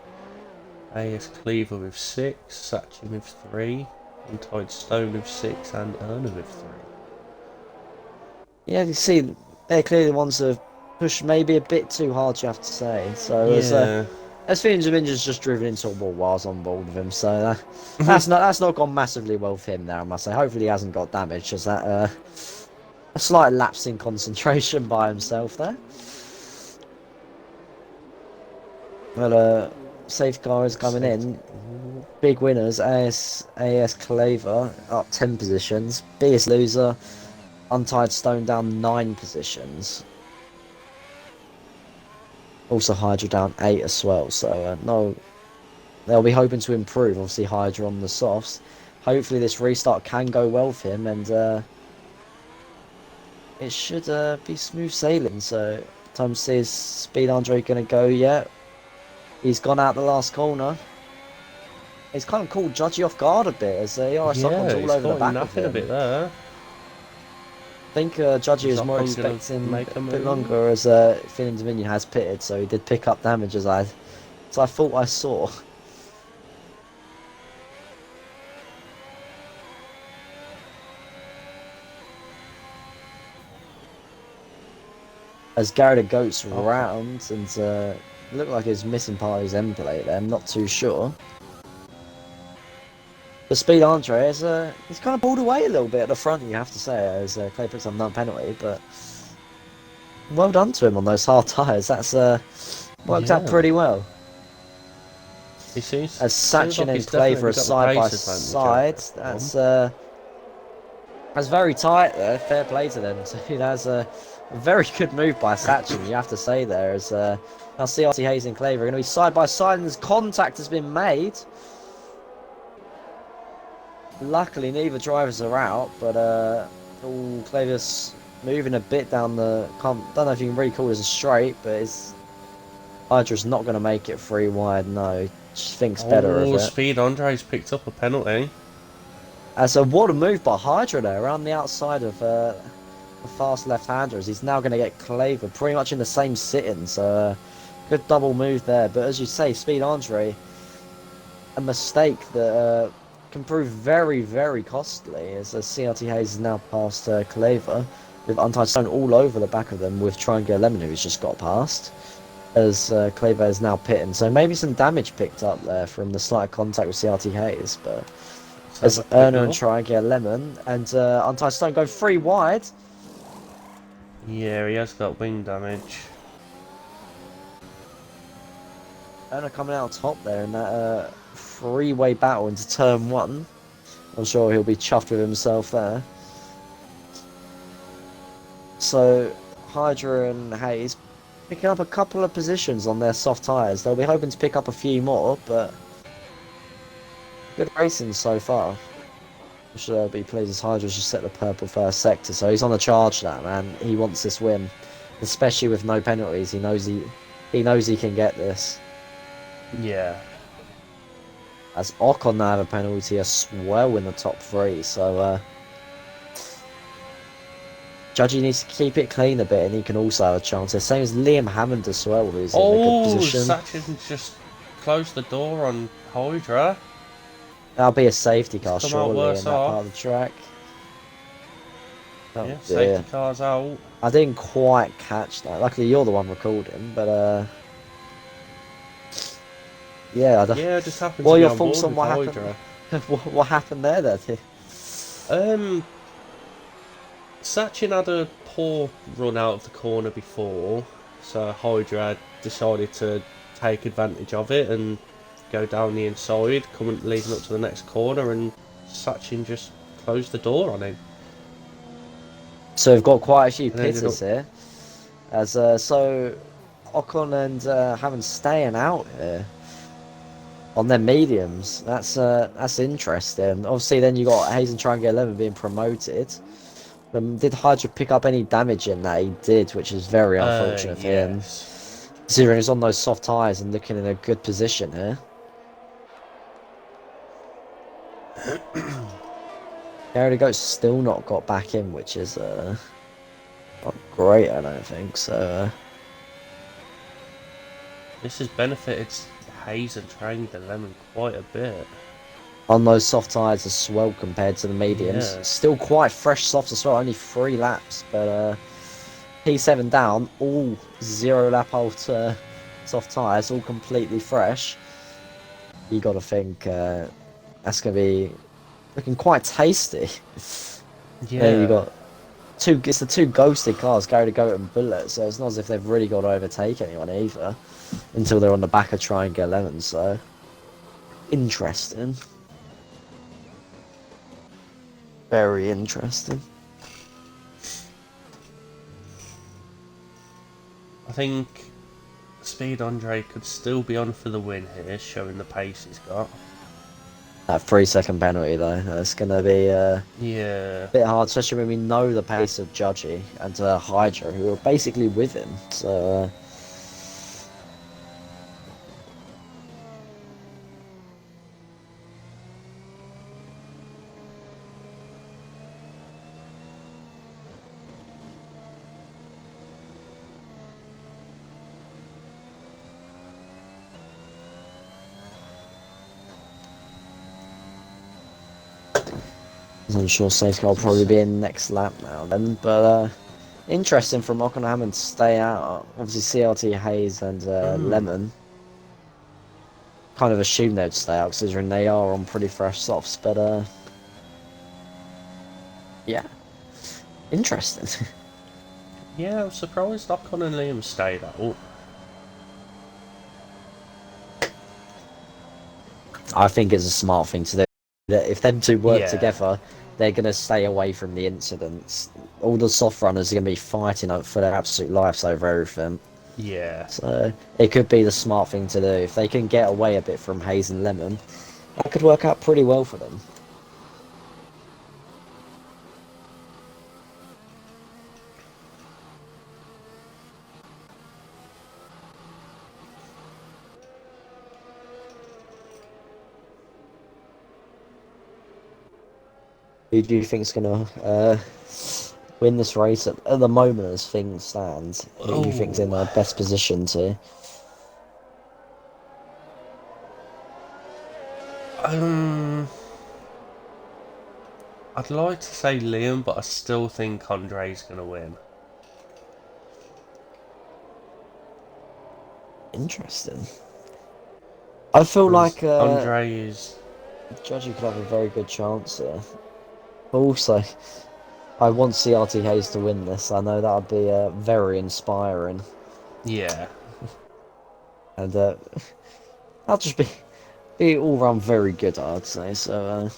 AS Cleaver with 6, Sachin with 3, and Tide Stone with 6, and Erna with 3. Yeah, you see, they're clearly the ones that have pushed maybe a bit too hard, you have to say. So Yeah. as Phoenix Avenger's just driven into a wall while I was on board with him, so that's not gone massively well for him there, I must say. Hopefully he hasn't got damaged, as that a slight lapse in concentration by himself there. Well, safe car is coming in. Big winners, AS Claver up 10 positions. Biggest loser, Untied Stone down 9 positions. Also Hydra down 8 as well, so no, they'll be hoping to improve. Obviously Hydra on the softs. hopefully this restart can go well for him, and it should be smooth sailing. So time says Speed Andre going to go yet. He's gone out the last corner. It's kind of caught Judgy off guard a bit as ERS Ocon's all he's over the caught back him of napping a him. bit there. I think Judgy Is was more Ocon gonna expecting make a a bit move? longer as Finn Dominion has pitted, so he did pick up damage as I thought I saw. As Gary the Goat's round and looked like he's missing part of his end plate there, I'm not too sure. The Speed Andre is he's kind of pulled away a little bit at the front, you have to say, as Clay picks up another penalty, but well done to him on those hard tyres. That's worked out pretty well. He seems As Sachin and Claver are side by side, that's very tight there. Fair play to them. So that's a very good move by Sachin, you have to say there. As now CRT Hayes and Claver are going to be side by side, and contact has been made. Luckily, neither drivers are out, but Claver's moving a bit down the. Don't know if you can really call this a straight, but Hydra's not going to make it 3 wide. No, just thinks better of it. Speed Andre's picked up a penalty. So what a move by Hydra there, around the outside of the fast left-handers. He's now going to get Claver pretty much in the same sitting, so good double move there. But as you say, Speed Andre, a mistake that can prove very, very costly, as CRT Hayes is now past Claver, with Untied Stone all over the back of them, with Triangular Lemon, who's just got past, as Claver is now pitting. So maybe some damage picked up there from the slight contact with CRT Hayes, but as Erna and Triangular Lemon and Untied Stone go 3 wide. Yeah, he has got wing damage. Erna coming out top there in that 3-way battle into turn 1. I'm sure he'll be chuffed with himself there. So Hydra and Hayes picking up a couple of positions on their soft tyres. They'll be hoping to pick up a few more, but good racing so far. Should be pleased as Hydra's just set the purple first sector, so he's on the charge now, man. He wants this win, especially with no penalties. He knows he can get this. Yeah. As Ocon now have a penalty as well in the top 3, so Judgy needs to keep it clean a bit, and he can also have a chance. The same as Liam Hammond as well, who's in a good position. Sachin just closed the door on Hydra. That'll be a safety car, surely, in that part of the track. Oh, yeah, safety car's out. I didn't quite catch that. Luckily, you're the one recording, but yeah. Just happened. What are are your thoughts on what happened? What happened there, then? Sachin had a poor run out of the corner before, so Hydra decided to take advantage of it and go down the inside, leading up to the next corner, and Sachin just closed the door on him. So we've got quite a few pitters here, as so Ocon and Hammond staying out here on their mediums. That's interesting. Obviously, then you got Hayes and Triangle 11 being promoted. Did Hydra pick up any damage in that? He did, which is very unfortunate for him. Considering he's on those soft tyres and looking in a good position here. Gary the Goat's still not got back in, which is not great, I don't think. So this has benefited Hayes and Triangular Lemon quite a bit. On those soft tyres as well compared to the mediums. Yeah. Still quite fresh softs as well, only 3 laps, but P7 down, all 0 lap old soft tyres, all completely fresh. You got to think that's going to be looking quite tasty. Yeah. Then you got it's the 2 ghosted cars, Gary the Goat and Bullet, so it's not as if they've really got to overtake anyone either until they're on the back of Triangle 11, so interesting. Very interesting. I think Speed Andre could still be on for the win here, showing the pace he's got. That 3 second penalty though, that's gonna be Yeah. bit hard, especially when we know the pace of Judgy and Hydra, who are basically with him. So, I'm sure safety car will probably be in next lap now then. But interesting from Ockenham to stay out. Obviously, CRT, Hayes, and Lemon kind of assumed they'd stay out considering they are on pretty fresh softs. But yeah, interesting. Yeah, I'm surprised Ocon and Liam stayed out. I think it's a smart thing to do. That if them two work Yeah. together, they're going to stay away from the incidents. All the soft runners are going to be fighting for their absolute lives over everything. Yeah. So it could be the smart thing to do. If they can get away a bit from Hayes and Lemon, that could work out pretty well for them. Who do you think's going to win this race at the moment as things stand? Who do you think's in the best position to? I'd like to say Liam, but I still think Andre's gonna win. Interesting. I feel like Andre is. Judgy could have a very good chance here. But also, I want CRT Hayes to win this. I know that would be very inspiring. Yeah. And that'll just be all round very good, I'd say. So,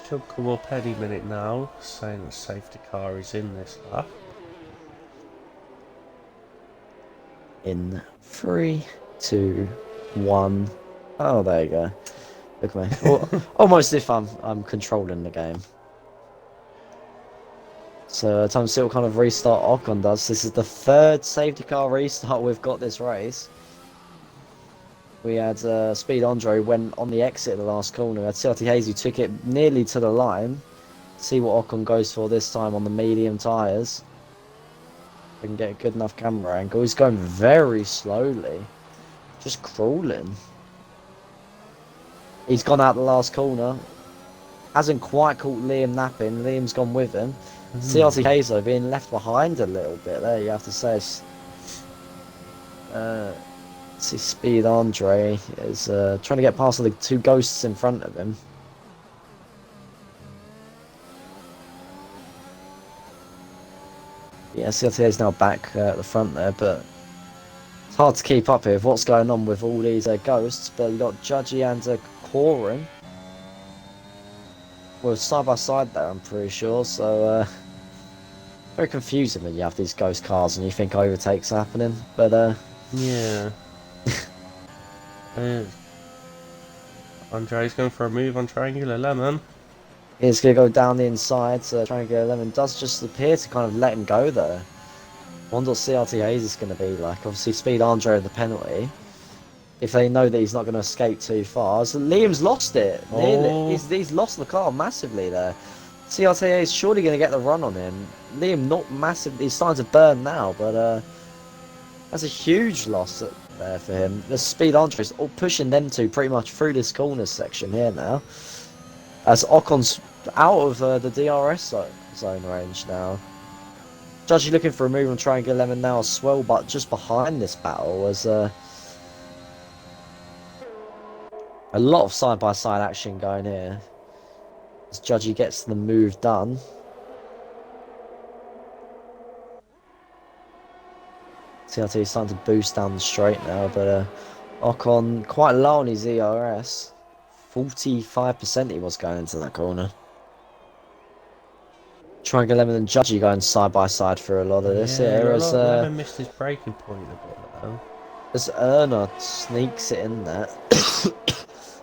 Should come up any minute now, saying the safety car is in this lap. in 3, 2, 1. Oh, there you go. Look at me. Well, almost if I'm controlling the game. So time to see what kind of restart Ocon does. This is the third safety car restart we've got this race. We had Speed Andre went on the exit of the last corner. We had CRT Hazy took it nearly to the line. See what Ocon goes for this time on the medium tyres. We can get a good enough camera angle. He's going very slowly. Just crawling. He's gone out the last corner. Hasn't quite caught Liam napping. Liam's gone with him. CRT Hazo being left behind a little bit there, you have to say. See, Speed Andre is trying to get past the two ghosts in front of him. Yeah, CRT is now back at the front there, but it's hard to keep up here with what's going on with all these ghosts. But you've got Judgy and Corin. Well, side by side there, I'm pretty sure. So, very confusing when you have these ghost cars and you think overtakes happening. But, yeah. Andre's going for a move on Triangular Lemon. He's going to go down the inside. So, Triangular Lemon does just appear to kind of let him go there. I wonder what CRT Hayes is going to be like. Obviously, Speed Andre the penalty. If they know that he's not going to escape too far. So Liam's lost it. Nearly. He's lost the car massively there. CRTA is surely going to get the run on him. Liam not massive. He's starting to burn now, but that's a huge loss there for him. The Speed Andres all pushing them two pretty much through this corner section here now. As Ocon's out of the DRS zone range now. Judgy looking for a move on Triangle Lemon now as well, but just behind this battle was a lot of side-by-side action going here. As Judgy gets the move done. CRT is starting to boost down the straight now, but Ocon quite low on his ERS. 45% he was going into that corner. Triangle Lemon and Judgy going side by side for a lot of this Yeah, here Lemon missed his breaking point a bit though. as Erna sneaks it in there.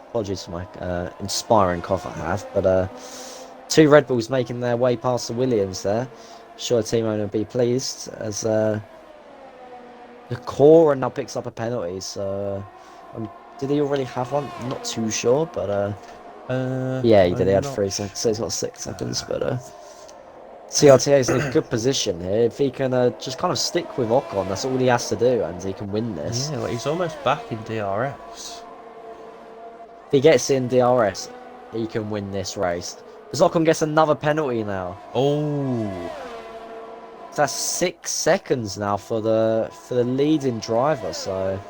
Apologies for my inspiring cough I have, but two Red Bulls making their way past the Williams there. Sure, team owner will be pleased as the core now picks up a penalty. So, did he already have one? I'm not too sure, but yeah, he did. He had 3 seconds, so he's got 6 seconds. But CRTA is in a good position here. If he can just kind of stick with Ocon, that's all he has to do, and he can win this. Yeah, like he's almost back in DRS. If he gets in DRS, he can win this race. As Ocon gets another penalty now. Oh, So that's 6 seconds now for the leading driver. So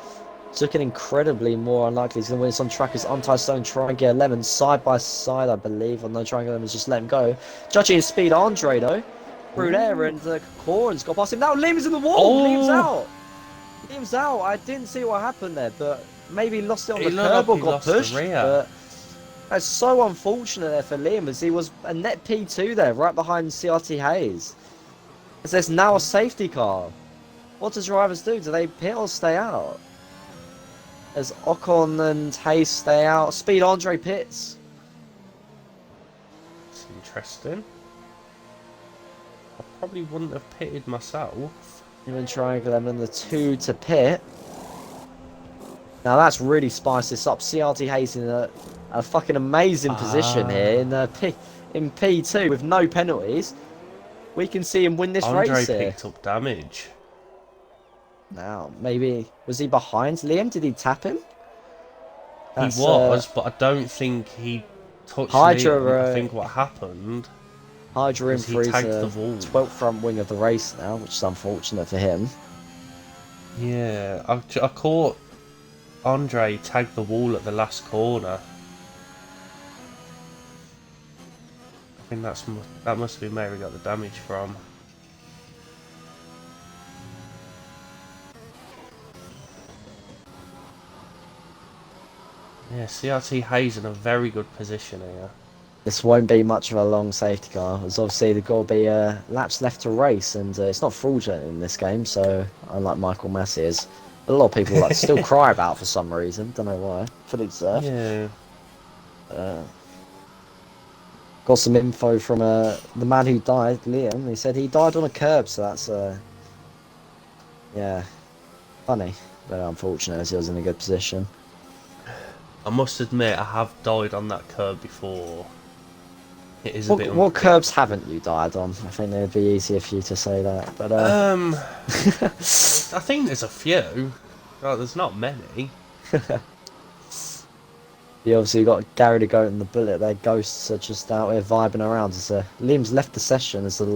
it's looking incredibly more unlikely he's going to win this on track. As Untied Stone try and get Lemon side by side, I believe. Or no, Triangle Lemon's just let him go. Judging his speed, Andre though. Through there, and Corrin's got past him. Now Liam's in the wall. Liam's out. Liam's out. I didn't see what happened there, but maybe he lost it on the curb or got pushed. But that's so unfortunate there for Liam, as he was a net P2 there, right behind CRT Hayes. As there's now a safety car. What do drivers do? Do they pit or stay out? As Ocon and Hayes stay out, Speed Andre pits. it's interesting. I probably wouldn't have pitted myself. Even Triangle Lemon, the 2 to pit. Now that's really spiced this up. CRT Hayes in a fucking amazing position here in P2 with no penalties. We can see him win this race here. Andre picked up damage. Now, maybe... Was he behind Liam? Did he tap him? He was, but I don't think he touched Liam. I think what happened... Hydra in for his tagged the wall. 12th front wing of the race now, which is unfortunate for him. Yeah, I caught Andre tag the wall at the last corner. I think that must have been where he got the damage from. Yeah, CRT Hayes in a very good position here. This won't be much of a long safety car, as obviously there's got to be laps left to race, and it's not fraudulent in this game, so unlike Michael Massey's, a lot of people like still cry about for some reason, don't know why, fully deserved. Yeah. Got some info from the man who died, Liam. He said he died on a curb, so that's yeah, funny, but unfortunate as he was in a good position. I must admit, I have died on that curb before. It is a bit. What curbs haven't you died on? I think it would be easier for you to say that. But I think there's a few. Oh, there's not many. You obviously got Gary the Goat and the Bullet. Their ghosts are just out here vibing around. Liam's left the session as the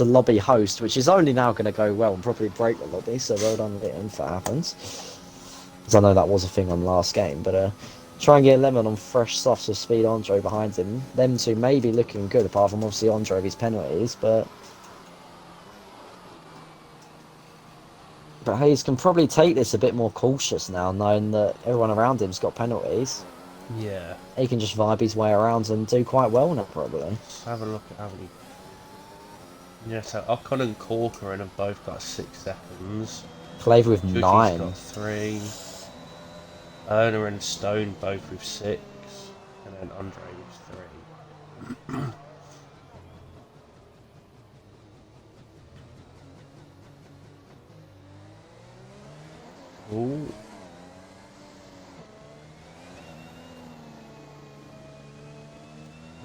lobby host, which is only now going to go well and probably break the lobby. So well done, Liam, if that happens. Because I know that was a thing on last game, but try and get Lemon on fresh softs with Speed Andre behind him. Them two may be looking good, apart from obviously Andre with his penalties, but Hayes can probably take this a bit more cautious now, knowing that everyone around him's got penalties. Yeah. He can just vibe his way around and do quite well now, probably. Let's have a look at how many. Yeah, so Ocon and Corcoran have both got 6 seconds. Flavor with Juki's 9. got 3. Erna and Stone both with 6. And then Andre with 3. Ooh.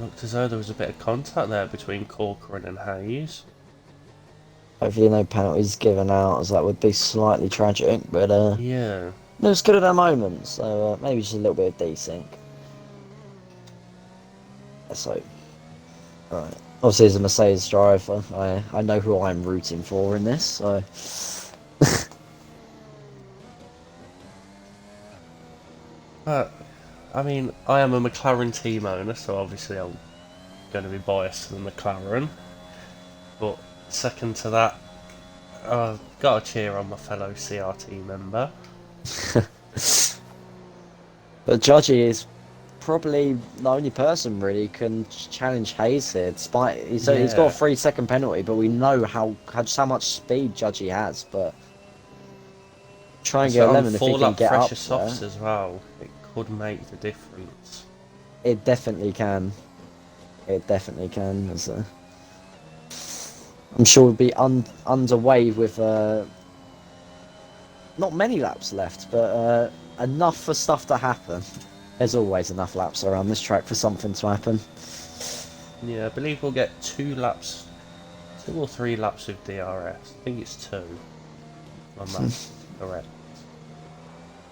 Looked as though there was a bit of contact there between Corcoran and Hayes. Hopefully no penalties given out, as that would be slightly tragic, but Yeah. it was good at that moment, so maybe just a little bit of desync. Let's hope. Alright. Obviously as a Mercedes driver, I know who I'm rooting for in this, so I mean, I am a McLaren team owner, so obviously I'm going to be biased to the McLaren. But second to that, I've got to cheer on my fellow CRT member. but Judgy is probably the only person really can challenge Hayes here. Despite he's got a 3-second penalty, but we know just how much speed Judgy has. But try and get 11 if he can get up fresher there. softs as well. It could make the difference. It definitely can. It definitely can. I'm sure we'll be underway with not many laps left, but enough for stuff to happen. There's always enough laps around this track for something to happen. Yeah, I believe we'll get 2 or 3 laps with DRS. I think it's 2. My maths correct.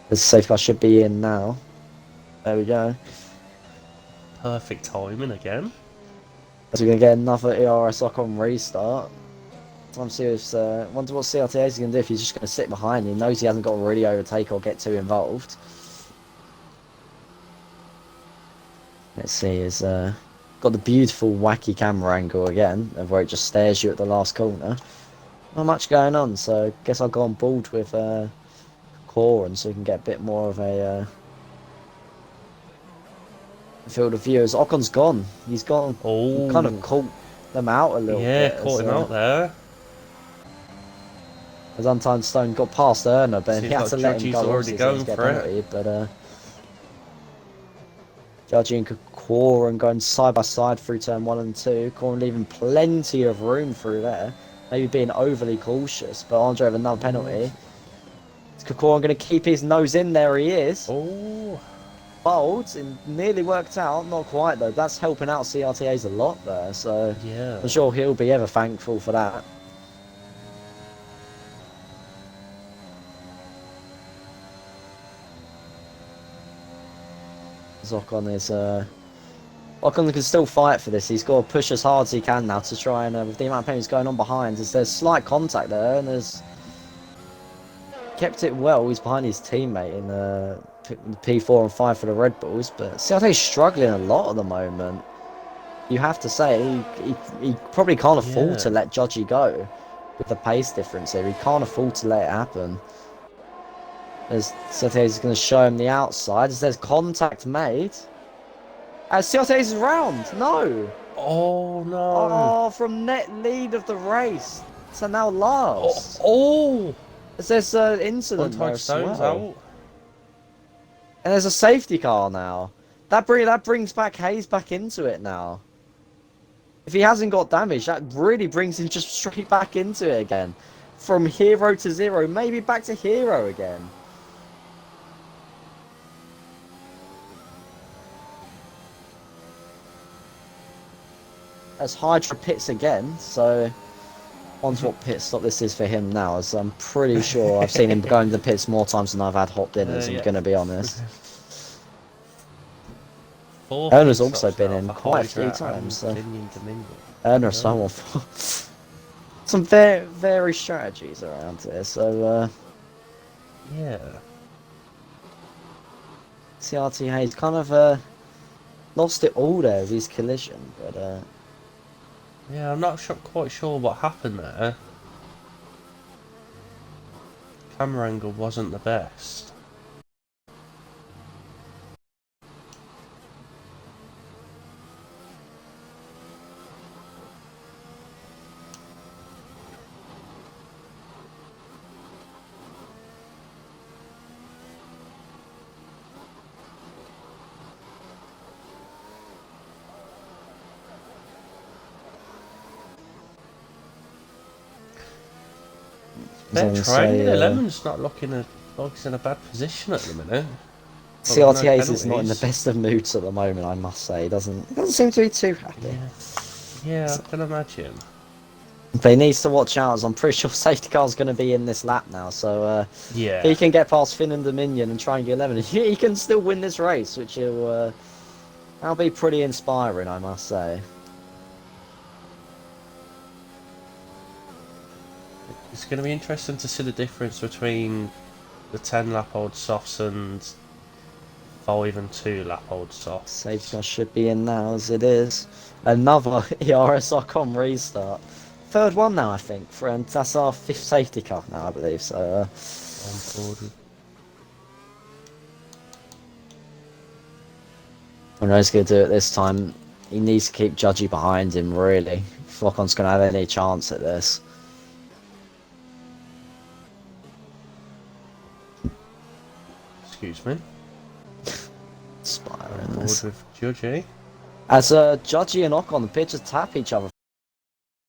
The safety car should be in now. There we go. Perfect timing again. So we're going to get another ERS Ocon restart. I'm serious. Wonder what CRTA is going to do if he's just going to sit behind. He knows he hasn't got to really overtake or get too involved. Let's see. He's got the beautiful wacky camera angle again, of where it just stares you at the last corner. Not much going on, so I guess I'll go on board with Corin so we can get a bit more of a field of viewers. Ocon's gone. He's gone. Oh, Kind of caught them out a little bit. Yeah, caught him out there. As Untimed Stone got past Erna, but he had to let him go. Already going for it. But Judgy and Corin going side by side through turn 1 and 2. Corin leaving plenty of room through there. Maybe being overly cautious, but Andre with another penalty. Is Corin going to keep his nose in? There he is. Oh. Bold, and nearly worked out. Not quite though. That's helping out CRTAs a lot there. So yeah, I'm sure he'll be ever thankful for that. Ocon is Ocon can still fight for this. He's got to push as hard as he can now to try and with the amount of penalties going on behind, as there's slight contact there, and there's kept it well. He's behind his teammate in the P4 and 5 for the Red Bulls, but CRT's struggling a lot at the moment. You have to say he probably can't afford to let Judgy go with the pace difference here. He can't afford to let it happen. As CRT's going to show him the outside, as there's contact made. As CRT's is round, no. Oh no! Oh, from net lead of the race to now last. Oh! As there's an incident there as well. And there's a safety car now. That brings back Hayes back into it now. If he hasn't got damage, that really brings him just straight back into it again. From hero to zero, maybe back to hero again. As Hydra pits again, so wonder what pit stop this is for him now, as I'm pretty sure I've seen him going to the pits more times than I've had hot dinners, I'm going to be honest. Erna's also been in quite a few times. So. Erna's someone for some very strategies around here, so yeah. CRT Hayes kind of lost it all there with his collision, but yeah, I'm not quite sure what happened there. Camera angle wasn't the best. Fair training, 11's not looking like he's in a bad position at the minute. CRTA's is not in the best of moods at the moment, I must say. He doesn't seem to be too happy. Yeah, I can imagine. But he needs to watch out, as I'm pretty sure safety car's going to be in this lap now. So yeah, he can get past Finn and Dominion and try and get 11. He can still win this race, which will that'll be pretty inspiring, I must say. It's going to be interesting to see the difference between the 10 lap old softs and 5 and 2 lap old softs. Safety car should be in now, as it is. Another ERS Ocon restart. Third one now, I think. And that's our 5th safety car now, I believe. So on board. I know he's going to do it this time. He needs to keep Judgy behind him, really. If Ocon's going to have any chance at this. Excuse me. Spire in Board this. with Judgy. As Judgy and Ocon appear to tap each other